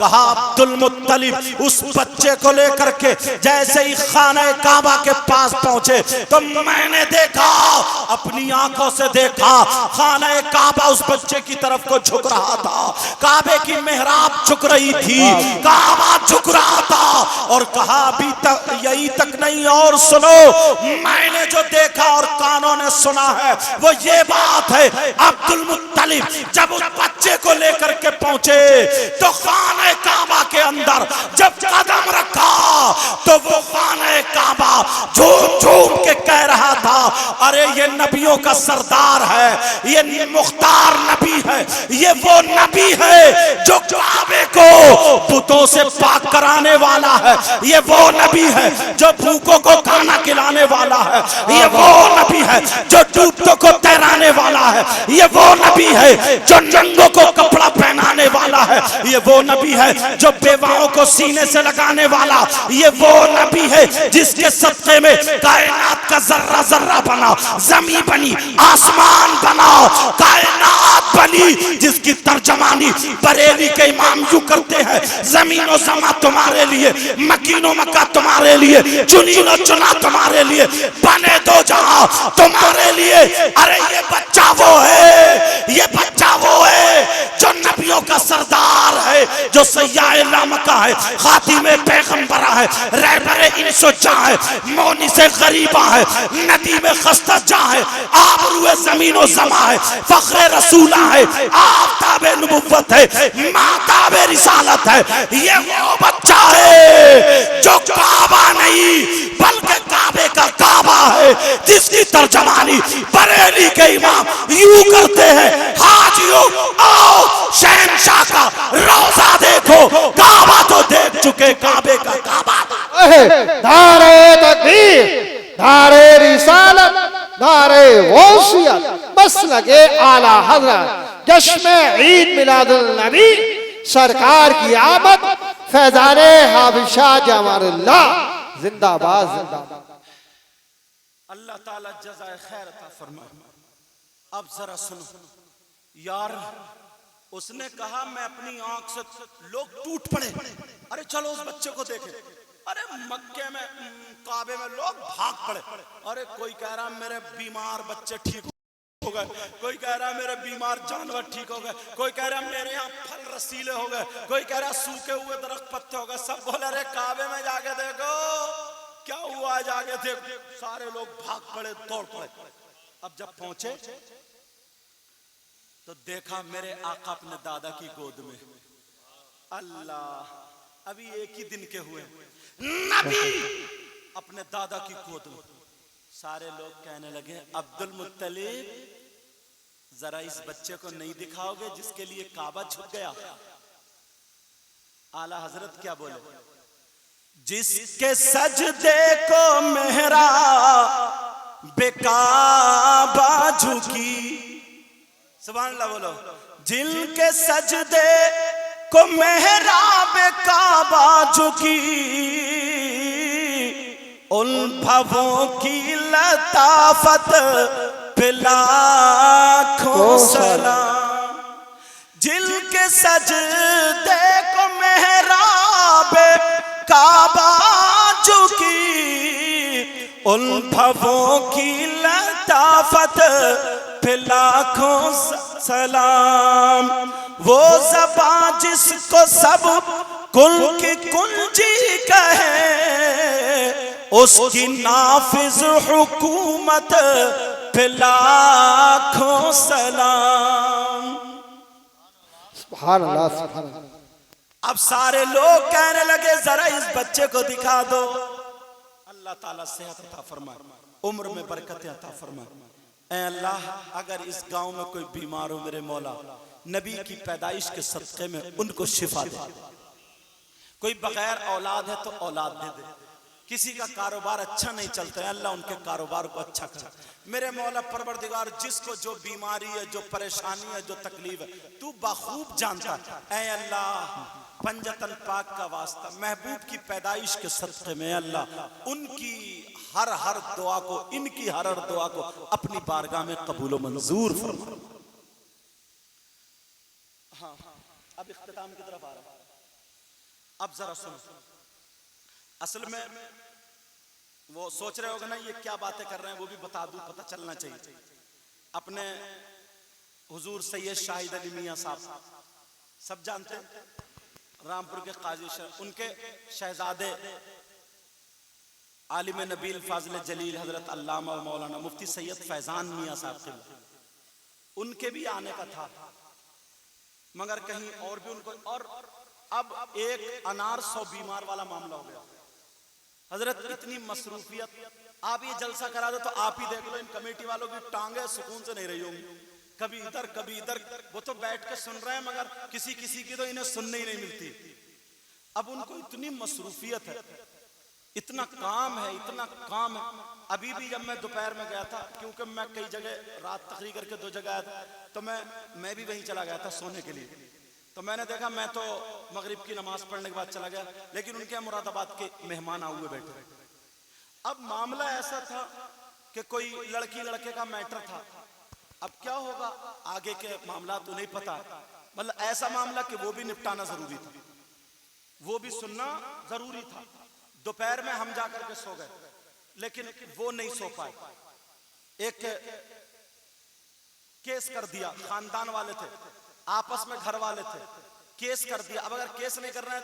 कहा अब्दुल मुत्तलिब उस बच्चे को लेकर के जैसे ही खाना काबा के पास पहुंचे तो मैंने देखा, अपनी आंखों से देखा, खाना काबा उस बच्चे की तरफ को झुक रहा था, काबे की मेहराब झुक रही थी, काबा झुक रहा था। और कहा अभी तक यही तक नहीं, और सुनो, मैंने जो देखा और कानों ने सुना है वो ये बात है, अब्दुल मुत्तलिब जब उस बच्चे को लेकर के पहुंचे तो खाने काबा के अंदर जब कदम रखा तो वो खाने काबा झूम झूम के कह रहा था, अरे ये नबियों का सरदार है, ये मुख्तार नबी है, ये वो नबी है जो काबे को बुतों से पाक कराने वाला है, ये वो नबी है जो भूखों को खाना खिलाने वाला है, ये वो नबी है जो डूबतों को तैराने वाला है, ये वो नबी है जो नंगों को कपड़ा पहनाने वाला है, ये वो नबी है जो बेवाओं को सीने से लगाने वाला, ये वो नबी है जिसके सदक़े में कायनात का जर्रा जर्रा बना, जमीन बनी, आसमान बना, कायनात बनी, जिसकी तर्जमानी बरेली के इमाम यूं करते हैं, जमीन और समा तुम्हारे लिए, मकीनो मक्का तुम्हारे लिए, चुनीनो चुना तुम्हारे लिए, बने दो जहां तुम्हारे लिए। अरे ये बच्चा वो है, ये बच्चा वो है जो नबियों का सरदार है, जो सय्याए लामका है, खातिमे पैगंबरा है, रहबरे इंसोजा है, मोनी से गरीबा है, नदी में खस्ता जा है, आबरूए जमीन और जमा है, फख्रे रसूला है, आफताबे नबुव्वत है, माताबे रिसालत है। ये वो बच्चा है जो काबा नहीं बल्कि काबे का काबा है, जिसकी तर्जमानी बरेली के इमाम यूं करते हैं, हाजियों आओ शहंशाह का रोजा देखो, काबा तो देख चुके, काबे का काबा। नारे तकबीर, नारे रिसालत, नारे गौसियत, मसलके आला हज़रत, जश्न ईद मिलादुल नबी, सरकार की आमद, फैज़ाने हाबिशा जमारुल्लाह, जिंदाबाद जिंदाबाद। अल्लाह ताला जज़ाए खैर अता फरमाए। अब जरा सुनो यार, उसने कहा मैं अपनी आंख से, लोग टूट पड़े, अरे चलो उस बच्चे को देखें। अरे मक्के में काबे में लोग भाग पड़े। अरे कोई कह रहा मेरे बीमार बच्चे ठीक हो गए, कोई कह रहा मेरे बीमार जानवर ठीक हो गए, कोई कह रहा मेरे यहाँ फल रसीले हो गए, कोई कह रहा सूखे हुए दरख्त पत्ते हो गए। सब बोले अरे काबे में जाके देखो क्या हुआ, जाके देखो। सारे लोग भाग पड़े, दौड़ पड़े। अब जब पहुंचे तो देखा मेरे आका अपने दादा की गोद में। अल्लाह, अभी एक ही दिन के हुए, नबी अपने दादा की गोद में। सारे लोग कहने लगे अब्दुल मुत्तलिब जरा इस बच्चे को नहीं दिखाओगे जिसके लिए काबा झुक गया? आला हजरत क्या बोले? जिसके सजदे को मेहरा बेकाबा झुकी, सुभान अल्लाह बोलो। जिनके सजदे को मेहरा बेकाबा झुकी, उन भवों की लताफत पे लाखों सलाम। जिनके सजदे को मेहराब काबा झुकी, उन भवों की लताफत पे लाखों सलाम। वो ज़बां जिसको सब कुल की कुंजी कहे, उसकी नाफिज हुकूमत पे लाखों सलाम। सुभान अल्लाह, सुभान अल्लाह। अब सारे लोग कहने लगे जरा इस बच्चे को दिखा दो। अल्लाह ताला सेहत अता फरमाए, उम्र में बरकत अता फरमाए। ऐ अल्लाह, अगर इस गांव में कोई बीमार हो मेरे मौला, नबी की पैदाइश के सदक़े में उनको शिफा दे। कोई बगैर औलाद है तो औलाद दे दे। किसी का कारोबार अच्छा नहीं चलता है, अल्लाह उनके कारोबार को अच्छा कर। मेरे मौला परवरदिगार, जिसको जो बीमारी है, जो परेशानी है, जो तकलीफ है, तू बखूब जानता है। ऐ अल्लाह, पंजतन पाक का वास्ता, महबूब की पैदाइश के सदक़े में अल्लाह उनकी हर दुआ को, इनकी हर दुआ को अपनी बारगाह में कबूल मंजूर फरमा। हाँ, अब इख्तिताम की तरफ आ रहा है। अब जरा सुनो, असल में वो सोच रहे होगे ना ये क्या बातें कर रहे हैं, वो भी बता दूं, पता चलना चाहिए। अपने हुजूर सैयद शाहिद अली मियां साहब सब जानते हैं, रामपुर के काजी, उनके शहजादे आलिम नबील फाजिल जलील हजरत अल्लामा मौलाना मुफ्ती सैयद फैजान मियां साहब, उनके भी आने का था, मगर कहीं और भी उनको। और अब एक अनार 100 बीमार वाला मामला हो गया। हजरत इतनी मसरूफियत, आप ये जलसा करा दो तो आप ही देख लो, इन कमेटी वालों की टांगे सुकून से नहीं रही होंगी, कभी इधर कभी इधर। वो तो बैठ के सुन रहे हैं, मगर किसी किसी की तो इन्हें सुनने ही नहीं मिलती। अब उनको इतनी मसरूफियत है, इतना काम है, इतना काम है। अभी भी जब मैं दोपहर में गया था, क्योंकि मैं कई जगह रात तकरीर करके 2 जगह आया था, तो मैं भी वहीं चला गया था सोने के लिए। तो मैंने देखा, मैं तो मगरिब की नमाज पढ़ने के बाद चला गया, लेकिन उनके मुरादाबाद के मेहमान आए हुए बैठे। अब मामला ऐसा था कि कोई लड़की लड़के का मैटर था। अब क्या होगा आगे के मामला तो नहीं पता, मतलब ऐसा मामला कि वो भी निपटाना जरूरी था, वो भी सुनना जरूरी था। दोपहर में हम जाकर के सो गए, लेकिन वो नहीं सो पाए। एक केस कर दिया, खानदान वाले थे, आपस में घर वाले थे, केस कर दिया। अब अगर केस नहीं कर रहे हैं,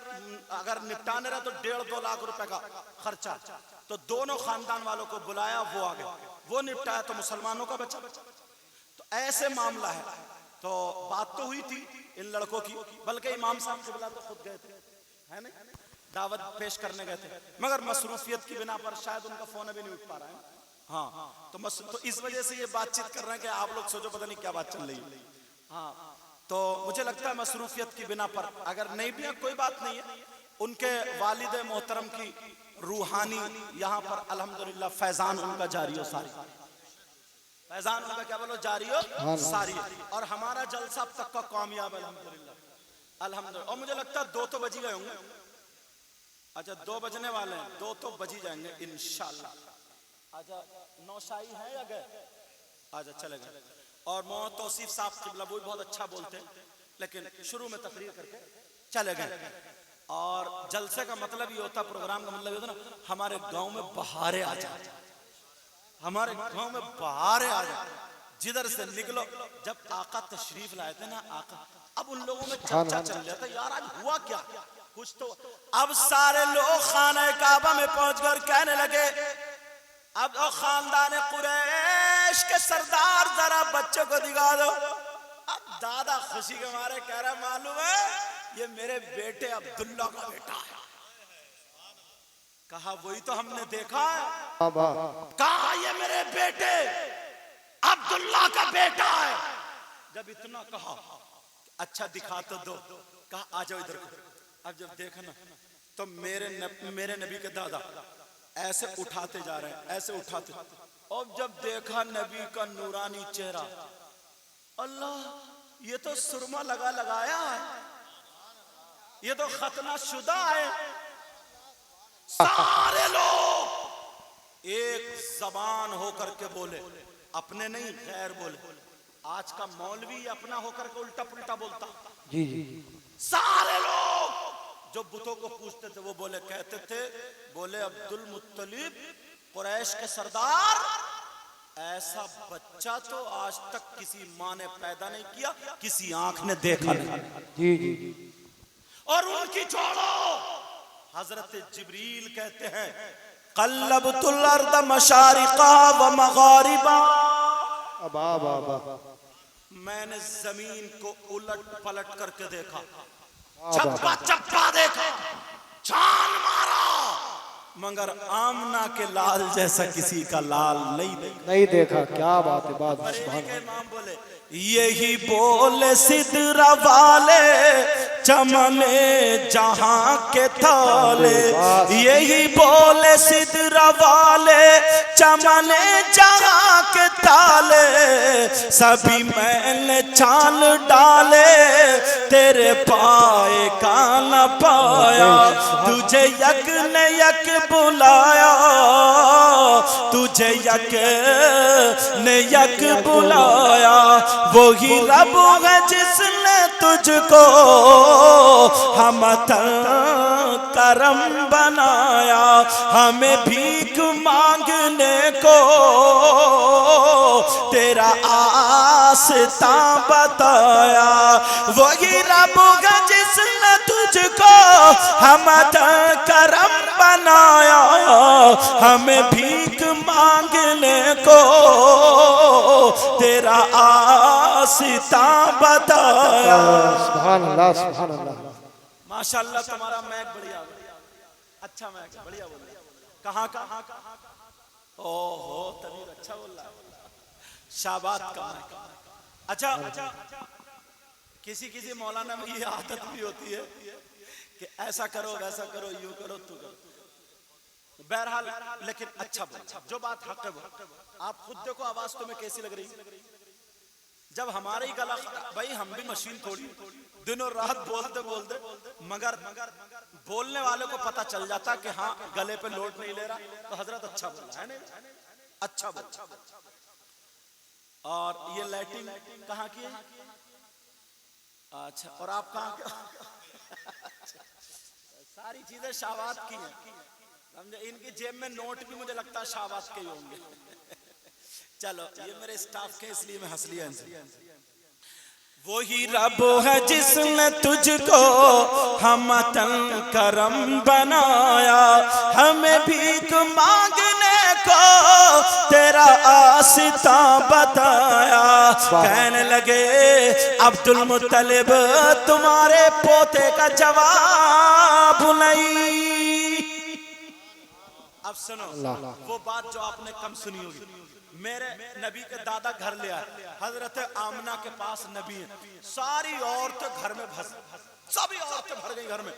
अगर निपटाने रहे तो 1.5-2 लाख रुपए का खर्चा। तो दोनों खानदान वालों को बुलाया, वो आ गए, वो निपटाया, तो मुसलमानों का बचा। तो ऐसे मामला है। तो बात तो हुई थी इन लड़कों की, बल्कि इमाम साहब क़िबला तो खुद गए थे, है नहीं, दावत पेश करने गए थे, मगर मसरूफियत की बिना पर शायद उनका फोन अभी नहीं उठ पा रहा है। हाँ, तो इस वजह से ये बातचीत कर रहे हैं कि आप लोग सोचो पता नहीं क्या बात चल रही है। हाँ, तो मुझे लगता है मसरूफियत की बिना पर, अगर नहीं भी है कोई बात नहीं है। उनके वालिद मोहतरम की रूहानी यहाँ पर अल्हम्दुलिल्लाह फैजान उनका जारी हो सारी, फैजान उनका क्या बोलो जारी हो सारी। और हमारा जलसा अब तक का कामयाब अल्हम्दुलिल्लाह, अल्हम्दुलिल्लाह। और मुझे लगता है 2 तो बज ही गए होंगे। अच्छा, 2 बजने वाले हैं, 2 तो बज ही जाएंगे इंशाल्लाह। अच्छा, नौशाही है या गए? अच्छा, चले गए। और मोहम्मद तौसीफ साहब क़िबला वो भी बहुत अच्छा बोलते हैं, लेकिन शुरू में तकरीर करके चले गए। और जलसे का मतलब ये होता, प्रोग्राम का मतलब ये होता ना, हमारे गांव में बहारें आ जाए, हमारे गांव में बहारें आ जाए, जिधर से निकलो। जब आका तशरीफ लाए थे ना आका, अब उन लोगों में चर्चा चल रहा था, यार आज हुआ क्या कुछ तो। अब सारे लोग खाने काबा में पहुंचकर कहने लगे, अब खानदान कुरैश के सरदार जरा बच्चों को दिखा दो। अब दादा खुशी के मारे कह रहा, मालूम है ये मेरे बेटे अब्दुल्ला का बेटा है। कहा वही तो हमने देखा है। कहा ये मेरे बेटे अब्दुल्ला का बेटा है। जब इतना कहा, अच्छा दिखा तो दो, कहा आ जाओ इधर को। अब जब देखा ना तो मेरे नबी के दादा ऐसे उठाते जा रहे हैं, ऐसे उठाते। और जब देखा नबी का नूरानी चेहरा, अल्लाह ये तो सुरमा लगाया है, ये तो खतना शुदा है। सारे लोग एक जबान होकर के बोले, अपने नहीं गैर बोले। आज का मौलवी अपना होकर के उल्टा पुल्टा बोलता। जी जी। सारे लोग जो बुतों को पूछते थे वो बोले, कहते थे, बोले अब्दुल मुत्तलिब कुरैश के सरदार, ऐसा बच्चा तो आज तक किसी माँ ने पैदा नहीं किया, किसी आंख ने देखा नहीं। जी जी। और उनकी जोड़ो हजरत जिब्रील कहते हैं, क़ल्लबतुल अर्द मशारिक़ा व मग़ारिबा, मैंने जमीन को उलट पलट करके देखा, चप्पा चप्पा देखा, छान मारा, मगर आमना के लाल जैसा किसी का लाल नहीं देखा। क्या बात है, बात सुभान अल्लाह। इमाम बोले, यही बोले सिदरा वाले चमने जहां के थाले, यही बोले सिदरा वाले चमने जहां के ताले, सभी मैंने चाल डाले, तेरे पाए का न पाया, तुझे यक ने यक बुलाया, तुझे यक ने यक बुलाया, वही रब है जिसने तुझको हमत करम बनाया, हमें भीख मांगने को तेरा आस्ता बताया, वही रब है जिसने तुझको हमत करम बनाया, हमें भीख मांगने को तेरा आस्ता बताया। सुभान अल्लाह, सुभान अल्लाह। माशाअल्लाह तुम्हारा मैक बढ़िया, अच्छा मैक बढ़िया बोल रहा। कहाँ ओहो तबीर अच्छा बोल रहा है, शाबाश का मैक। अच्छा किसी मौलाना में ये आदत भी होती है कि ऐसा करो वैसा करो, यूं करो तू करो। बहरहाल लेकिन अच्छा बोल, जो बात हक है वो। आप खुद देखो आवाज तुम्हें कैसी लग रही। जब हमारे ही गला, भाई हम भी मशीन थोड़ी, दिनों रात बोलते मगर बोलने वाले को पता चल जाता कि हाँ गले पे लोड नहीं ले रहा, तो हजरत अच्छा बोला है नहीं, अच्छा बोला। और ये लाइटिंग कहाँ की है? अच्छा, और आप कहाँ के? सारी चीजें शाबाश की हैं, समझे। इनकी जेब में नोट भी मुझे लगता है शाबाश के ही होंगे। चलो ये मेरे स्टाफ के, इसलिए मैं हंस लिया इनसे। वही रब है जिसने तुझको हमतन करम बनाया, हमें भीख मांगने को तेरा आस्ता बताया। कहने लगे अब्दुल मुत्तलिब तुम्हारे पोते का जवाब नहीं। अब सुनो वो बात जो आपने कम सुनी होगी। मेरे नबी के दादा घर ले आए, हजरत आमना के पास नबी है, सारी औरतें घर में सभी औरतें भर गई घर में।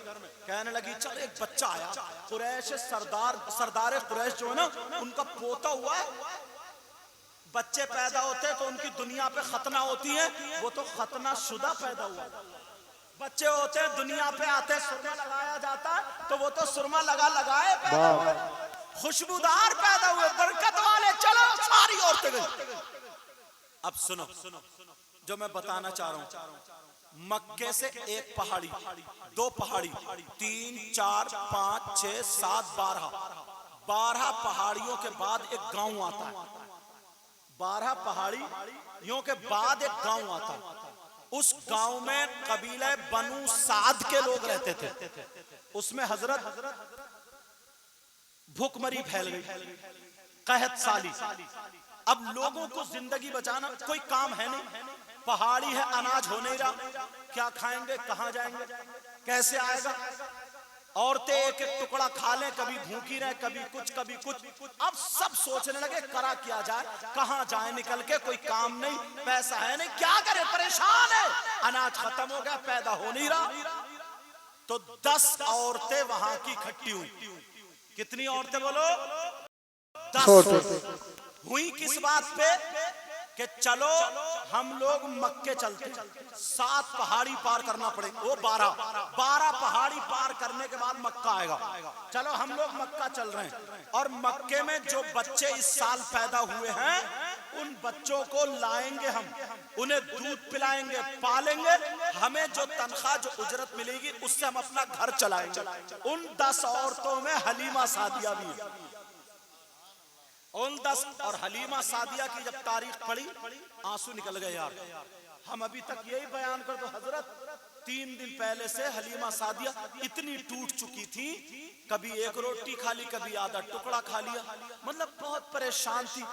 कहने लगी चल एक बच्चा आया, कुरैश सरदार कुरैश जो है ना, उनका पोता हुआ है। बच्चे पैदा होते हैं तो उनकी दुनिया पे खतना होती है, वो तो खतना शुदा पैदा हुआ। बच्चे होते हैं दुनिया पे आते सुरमा लगाया जाता है, तो वो तो सुरमा लगाए पैदा हुए, खुशबूदार पैदा हुए, बरकत वाले। चलो सारी औरतें गई। अब सुनो जो मैं बताना चाह रहा हूं। मक्के से एक पहाड़ी, दो पहाड़ी, 3, 4, 5, 6, 7, 12 पहाड़ियों के बाद एक गांव आता है। 12 पहाड़ियों के बाद एक गांव आता है। उस गांव में कबीले बनु साद के लोग रहते थे। उसमें हजरत भूखमरी फैल गई, कहत साली। अब लोगों को जिंदगी बचाना कोई काम है नहीं, पहाड़ी है, अनाज हो नहीं रहा, क्या खाएंगे, कहां जाएंगे, कैसे आएगा। औरतें एक एक टुकड़ा खा लें, कभी भूखी रहे, कभी कुछ कभी कुछ। अब सब सोचने लगे करा क्या जाए, कहां जाए निकल के, कोई काम नहीं, पैसा है नहीं, क्या करे, परेशान है, अनाज खत्म हो गया, पैदा हो नहीं रहा। तो 10 औरतें वहां की इकट्ठी हुई। कितनी औरतें बोलो? 10 हुई। किस बात पे? कि चलो हम लोग मक्के चलते, 7 पहाड़ी पार करना पड़ेगा, वो 12 पहाड़ी पार करने के बाद मक्का आएगा। चलो हम लोग मक्का चल रहे हैं, और मक्के में जो बच्चे इस साल पैदा हुए हैं उन बच्चों को लाएंगे, हम उन्हें दूध पिलाएंगे, पालेंगे, हमें जो तनख्वाह जो उजरत मिलेगी उससे हम अपना घर चलाएंगे। उन 10 औरतों में हलीमा सादिया भी है। उन 10 और हलीमा सादिया की जब तारीख पढ़ी, आंसू निकल गए यार। हम अभी तक यही बयान कर दो हजरत, 3 दिन पहले से हलीमा सादिया इतनी टूट चुकी थी, कभी एक रोटी खा ली, कभी आधा टुकड़ा खा लिया, मतलब बहुत परेशान थी।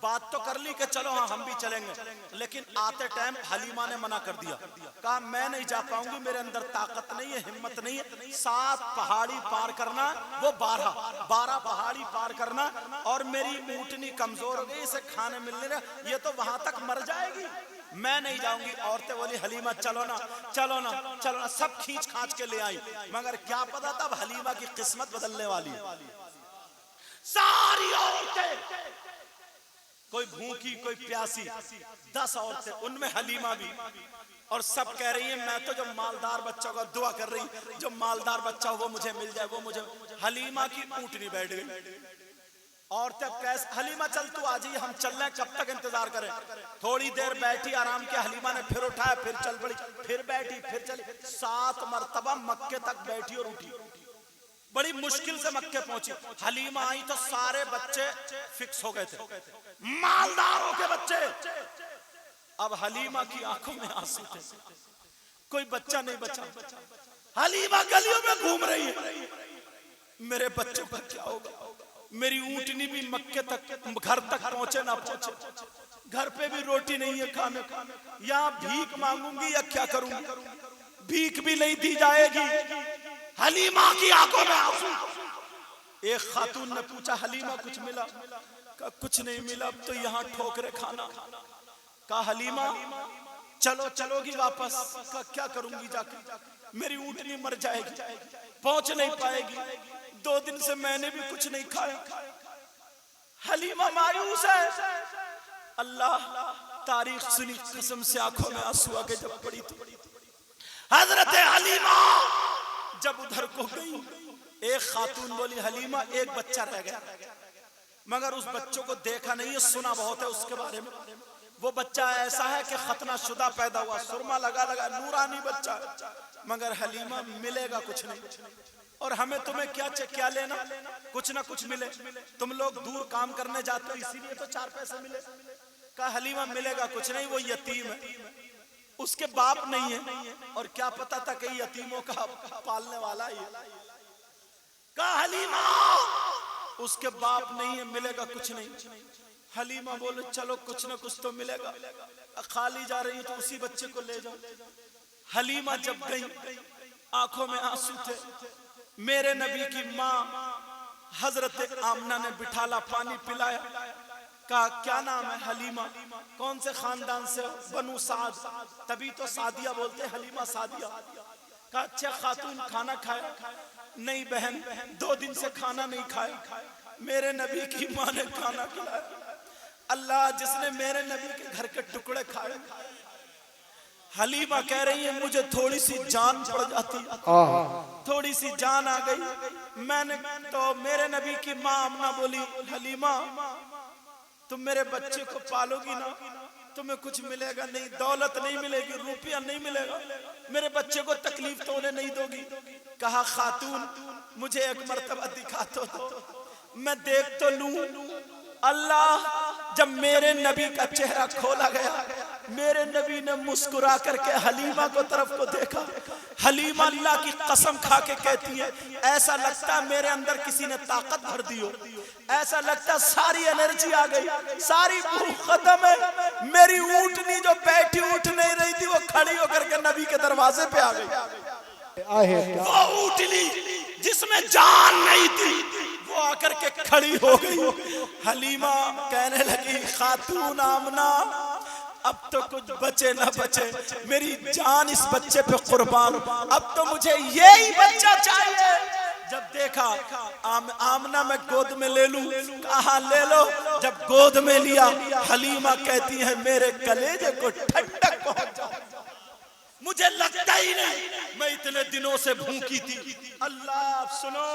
बात तो कर ली कि चलो हाँ हम भी चलेंगे, लेकिन आते टाइम हलीमा ने मना कर दिया, कहा मैं नहीं जा पाऊंगी, मेरे अंदर ताकत नहीं है, हिम्मत नहीं है। 7 पहाड़ी पार करना, वो 12 पहाड़ी पार करना, और मेरी ऊँटनी कमजोर हो गई, इसे खाने मिलने रहा, ये तो वहां तक मर जाएगी, मैं नहीं जाऊंगी। औरतें बोली हलीमा चलो ना, चलो ना, चलो ना, सब खींच खांच के ले आई। मगर क्या पता तब हलीमा की किस्मत बदलने वाली है। सारी औरतें, कोई भूखी कोई प्यासी, 10 औरतें, उनमें हलीमा भी, और सब कह रही है मैं तो जो मालदार बच्चा का दुआ कर रही, जो मालदार बच्चा हो वो मुझे मिल जाए, वो मुझे। हलीमा की ऊँटनी बैठ गई। औरतें कैसे, हलीमा चल तू आ जाइए, हम चल रहे हैं, कब तक इंतजार करें। थोड़ी देर बैठी, आराम किया, हलीमा ने फिर उठाया, फिर चल पड़ी, फिर बैठी, फिर चली, 7 मरतबा मक्के तक बैठी और उठी। बड़ी मुश्किल से मक्के पहुंची। हलीमा आई तो सारे बच्चे फिक्स हो गए थे, मालदारों के बच्चे। अब हलीमा की आंखों में आंसू थे, कोई बच्चा नहीं बचा। हलीमा गलियों में घूम रही है, मेरे बच्चों का क्या होगा, मेरी ऊँटनी भी मक्के तक, घर तक पहुंचे ना पहुंचे, घर पे भी रोटी नहीं है खाने, या भीख मांगूंगी या क्या करूंगी, भीख भी नहीं दी जाएगी। हलीमा की आंखों में आंसू। एक खातून ने पूछा हलीमा कुछ मिला? कहा कुछ नहीं मिला, अब तो यहाँ ठोकरे खाना। कहा हलीमा चलो, चलोगी वापस? कहा क्या करूंगी जाके, मेरी ऊँटनी मर जाएगी, पहुंच नहीं पाएगी, 2 दिन से मैंने भी कुछ नहीं खाया। हलीमा मायूस है। अल्लाह, तारीख सुनी, कसम से आंखों में आंसू आ गए जब पड़ी तो। हजरत हलीमा जब उधर को गई, एक खातून बोली हलीमा एक बच्चा रह गया, मगर उस बच्चों को देखा नहीं है, सुना बहुत है उसके बारे में। वो बच्चा ऐसा है कि खतना शुदा पैदा हुआ, सुरमा लगा लगा, नूरानी बच्चा, मगर हलीमा मिलेगा कुछ नहीं। और हमें तुम्हें क्या लेना, कुछ ना कुछ मिले। तुम लोग दूर काम करने जाते हो इसीलिए तो 4 पैसे मिले। कहा हलीमा मिलेगा कुछ नहीं, वो यतीम है, उसके बाप नहीं है, और क्या पता था कि यतीमों का पालने वाला ही है। कहा हलीमा उसके बाप नहीं है, मिलेगा कुछ नहीं। हलीमा बोले चलो कुछ ना कुछ तो मिलेगा, खाली जा रही तो उसी बच्चे को ले जाओ। हलीमा जब गई, आंखों में आंसू थे। मेरे नबी की माँ हजरत आमना ने बिठाला, पानी पिलाया, कहा क्या नाम है? हलीमा। कौन से खानदान से? बनु साद, तभी तो सादिया बोलते, हलीमा सादिया। कहा अच्छा खातून खाना खाया? नहीं बहन, 2 दिन से खाना नहीं खाया। मेरे नबी की माँ ने खाना खिलाया। अल्लाह, जिसने मेरे नबी के घर के टुकड़े खाए। हलीमा कह रही है मुझे थोड़ी सी जान पड़ जाती, थोड़ी सी जान आ गई। मैंने तो मेरे नबी की माँ आमना बोली हलीमा तुम मेरे बच्चे को पालोगी ना, तुम्हें कुछ मिलेगा नहीं, दौलत नहीं मिलेगी, रुपया नहीं मिलेगा, मेरे बच्चे को तकलीफ तो उन्हें नहीं दोगी। कहा खातून मुझे एक मर्तबा दिखा तो मैं देख तो लूं। अल्लाह, जब मेरे नबी का चेहरा खोला गया, मेरे नबी ने मुस्कुरा करके हलीमा को तरफ को देखा। हलीमा अल्लाह की कसम खा के कहती है ऐसा लगता मेरे अंदर किसी ने ताकत भर दी हो, ऐसा लगता सारी एनर्जी आ गई, सारी भूख खत्म है। मेरी ऊँटनी जो बैठी उठ नहीं रही थी वो खड़ी होकर के नबी के दरवाजे पे आ गई। वो ऊँटनी जिसमें जान नहीं थी, वो आकर के खड़ी हो गई। हलीमा कहने लगी, खातून आमना, अब तो कुछ बचे ना बचे, मेरी जान इस बच्चे पे कुर्बान, अब तो मुझे यही बच्चा चाहिए। जब देखा आमना मैं गोद में ले लूं, कहा ले लो। जब गोद में लिया, हलीमा कहती है मेरे कलेजे को ठंडक पहुंच जाए, मुझे लगता ही नहीं मैं इतने दिनों से भूखी थी। अल्लाह सुनो,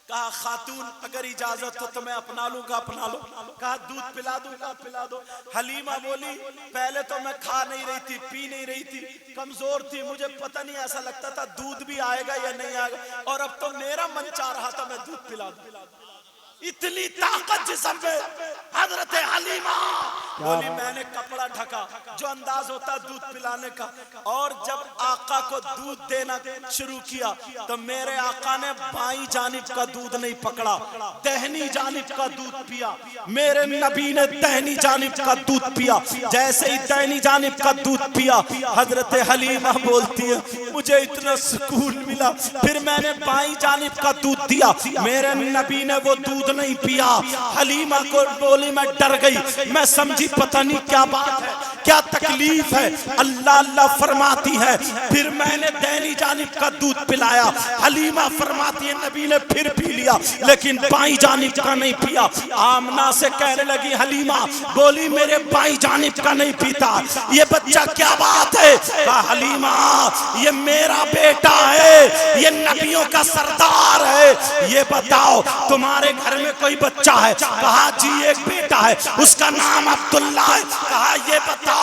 कहा खातून अगर इजाजत हो तो मैं अपना लूंगा, अपना लो। कहा दूध पिला दूंगा, पिला दो। हलीमा बोली पहले तो मैं खा नहीं रही थी, पी नहीं रही थी, कमजोर थी, मुझे पता नहीं, ऐसा लगता था दूध भी आएगा या नहीं आएगा, और अब तो मेरा मन चाह रहा था मैं दूध पिला दूं। इतनी ताकत जिस्म में। हजरत हलीमा बोली मैंने कपड़ा ढका, जो अंदाज होता दूध पिलाने का, और जब आका को दूध देना शुरू किया तो मेरे आका ने बाईं जानिब का दूध नहीं पकड़ा, दाहिनी जानिब का दूध पिया। मेरे नबी ने दाहिनी जानिब का दूध पिया। जैसे ही दाहिनी जानिब का दूध पिया, हजरत हलीमा बोलती है मुझे इतना सुकून मिला। फिर मैंने बाईं जानिब का दूध दिया, मेरे नबी ने वो दूध नहीं पिया। हलीमा को बोली मैं डर गई, मैं समझी पता नहीं क्या बात है, क्या तकलीफ है। अल्लाह अल्लाह फरमाती है, फिर मैंने दाहिनी जानिब का दूध पिलाया। हलीमा फरमाती है नबी ने फिर पी लिया, लेकिन बाईं जानिब का नहीं पिया। आमना से कहने लगी, हलीमा बोली मेरे बाईं जानिब का नहीं पीता, ये बच्चा क्या बात है? कहा हलीमा ये मेरा बेटा है, ये नबियों का सरदार है, ये बताओ तुम्हारे घर में कोई बच्चा है? कहा जी एक बेटा है, उसका नाम अब्दुल्ला है। कहा ये बताओ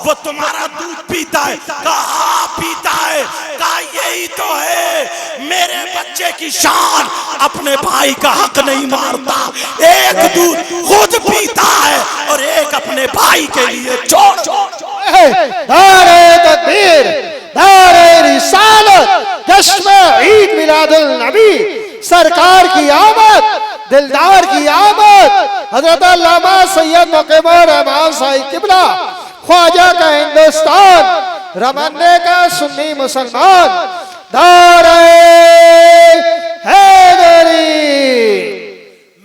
वो तुम्हारा दूध पीता है? कहा पीता है। कहा यही तो है, मेरे बच्चे की शान अपने भाई का हक नहीं मारता, एक दूध खुद पीता है और एक अपने भाई के लिए छोड़। नारे तकबीर, नारे रिसालत, जश्न ईद मिलादुल नबी, सरकार की आमद, दिलदार की आमद, हजरत अल्लामा सैयद मुक़िमुर रहमान साहिब किबला, ख्वाजा का हिंदुस्तान, रमन्ने का सुन्नी मुसलमान, नारे हैदरी।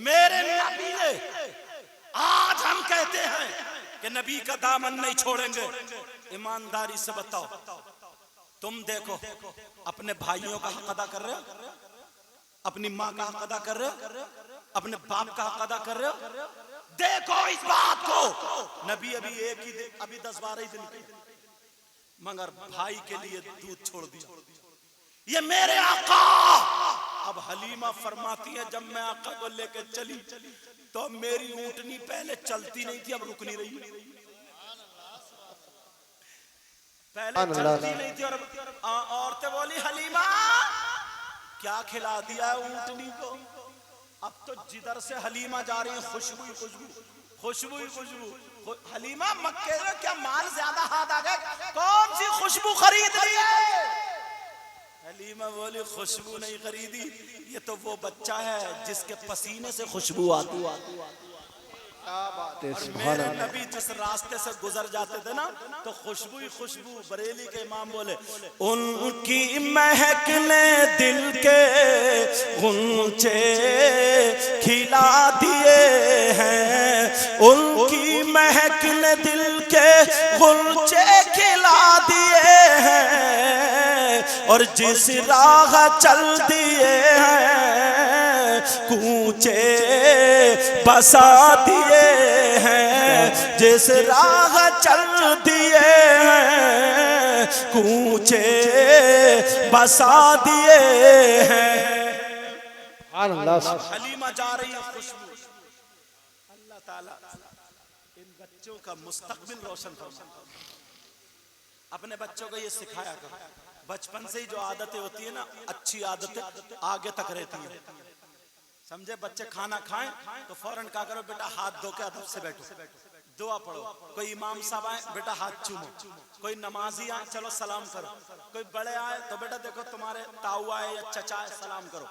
मेरे नबी ने, आज हम कहते हैं कि नबी का दामन नहीं छोड़ेंगे। ईमानदारी से बताओ, तुम देखो अपने भाइयों का हक अदा कर रहे हो, अपनी माँ का हक अदा कर रहे हो, अपने बाप का हक अदा कर रहे हो? देखो इस बात को, नबी अभी एक ही दिन, अभी 10-12 ही दिन की, मगर भाई के लिए दूध छोड़ दिया। ये मेरे आका। अब हलीमा फरमाती है जब मैं आका को लेकर चली तो मेरी ऊंटनी पहले चलती नहीं थी, अब रुक नहीं रही। पहले चलती नहीं थी और औरतें बोली हलीमा क्या खिला दिया है ऊंटनी को? अब तो जिधर से हलीमा जा रही है खुशबू ही खुशबू, खुशबू ही खुशबू। हलीमा मक्के में क्या माल ज्यादा हाथ आ गए, कौन सी खुशबू खरीद ली है? हलीमा बोली खुशबू नहीं खरीदी, ये तो वो बच्चा है जिसके पसीने से खुशबू आती। मेरे नबी जिस रास्ते से गुजर जाते थे ना तो खुशबू ही खुशबू। बरेली के इमाम बोले उनकी महक ने दिल के गुंचे खिला दिए हैं, उनकी महक ने दिल के गुंचे खिला दिए हैं, और जिस राह चल दिए हैं कूचे बसा दिए हैं, जिस राह चल दिए हैं कूचे बसा दिए हैं। हलीमा जा रही है खुशबू। अल्लाह ताला इन बच्चों का मुस्तकबिल रोशन फरमाए। अपने बच्चों को ये सिखाया करो, बचपन से ही जो आदतें होती है ना, अच्छी आदतें आगे तक रहती है। समझे? बच्चे खाना खाएं तो फौरन क्या करो, बेटा हाथ धो के अदब से बैठो, दुआ पढ़ो। कोई इमाम साहब आए बेटा हाथ चूमो, कोई नमाजी आए चलो सलाम करो, कोई बड़े आए तो बेटा देखो तुम्हारे ताऊ आए या चचा आए सलाम करो।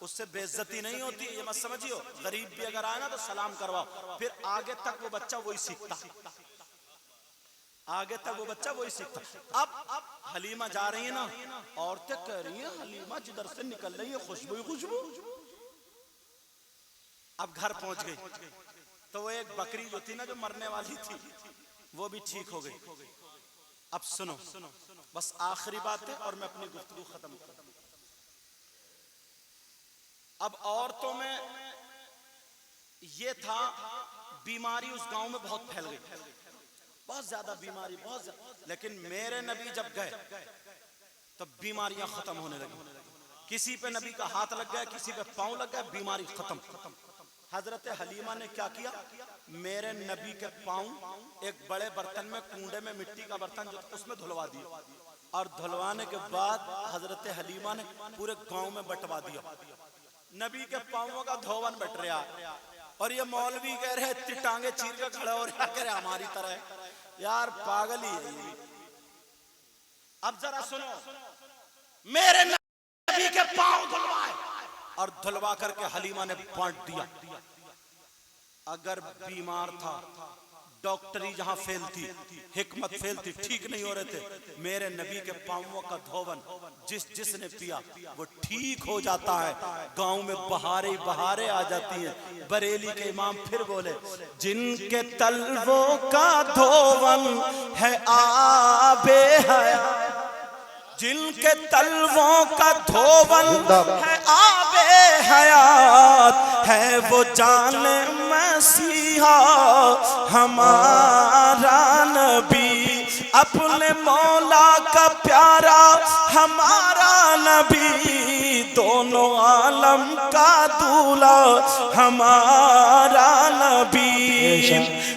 उससे बेइज्जती नहीं होती, ये मत समझियो। गरीब भी अगर आए ना तो सलाम करवाओ, फिर आगे तक वो बच्चा वही सीखता। आगे तक वो बच्चा वही सीखता। अब हलीमा जा रही है ना, औरतें कह रही हैं हलीमा जिधर से निकल रही है खुशबू ही खुशबू। अब घर पहुंच गई तो वो एक बकरी जो थी ना, जो मरने वाली थी, वो भी ठीक हो गई। अब सुनो, बस आखिरी बात है और मैं अपनी गुफ्तगू खत्म करूं। अब औरतों में ये था, बीमारी उस गांव में बहुत फैल गई, बहुत ज्यादा बीमारी, बहुत ज्यादा। लेकिन मेरे नबी जब गए तो बीमारियां खत्म होने लगी। किसी पे नबी का हाथ लग गया, किसी पे पांव लग गया, बीमारी खत्म। हजरत हलीमा ने क्या किया, मेरे नबी के पांव एक बड़े बर्तन में, कूंडे में, मिट्टी का बर्तन जो उसमें धुलवा दिया, और धुलवाने के बाद हजरत हलीमा ने पूरे गांव में बंटवा दिया। नबी के पांवों का धोवन बट रहा, और ये मौलवी कह रहे इतनी टांगे चीर के खड़े हो रहा, कह रहे हमारी तरह। यार पागल ही है ये। अब जरा सुनो, मेरे नबी के पांव धुलवाए और धुलवा करके हलीमा ने बांट दिया। अगर बीमार था, डॉक्टरी जहां फेल थी, हिकमत फेल थी, ठीक नहीं हो रहे थे, मेरे नबी के पांवों का धोवन जिसने पिया वो ठीक हो जाता है। गांव में बहारे बहारे आ जाती हैं। बरेली के इमाम फिर बोले, जिनके तलवों का धोवन है आबे हयात, जिनके तलवों का धोवन है आबे हयात, है वो जान मसीहा हमारा नबी, अपने मौला का प्यारा हमारा नबी, दोनों आलम का दूल्हा हमारा नबी।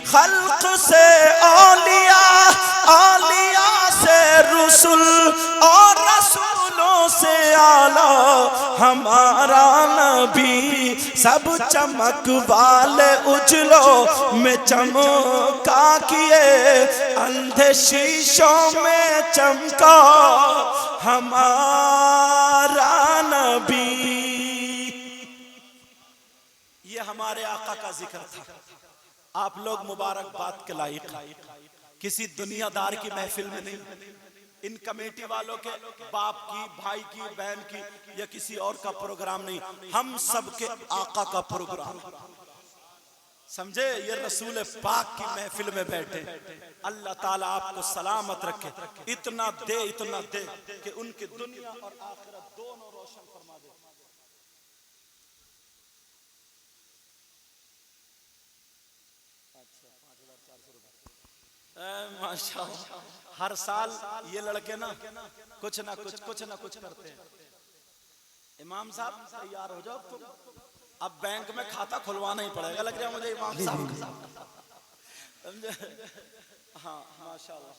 खल्क से औलिया, औलिया से रसूल, और रसूलों से आला हमारा नबी, सब चमक वाले उजलों में चमका किए, अंधे शीशों में चमका हमारा नबी। ये हमारे आका का जिक्र था। आप लोग मुबारकबाद के लायक, किसी दुनियादार की महफिल में नहीं, इन कमेटी वालों के बाप की, भाई की, बहन की, या किसी और का प्रोग्राम नहीं, हम सबके आका का प्रोग्राम। समझे, ये रसूल पाक की महफिल में बैठे। अल्लाह ताला आपको सलामत रखे, इतना दे कि उनकी दुनिया और आखिरत दोनों रोशन फरमा दे। माशाअल्लाह, हर साल ये लड़के ना कुछ ना कुछ करते हैं। इमाम साहब तैयार हो जाओ तुम, अब बैंक में खाता खुलवाना ही पड़ेगा लग रहा है मुझे इमाम साहब। हाँ माशाअल्लाह।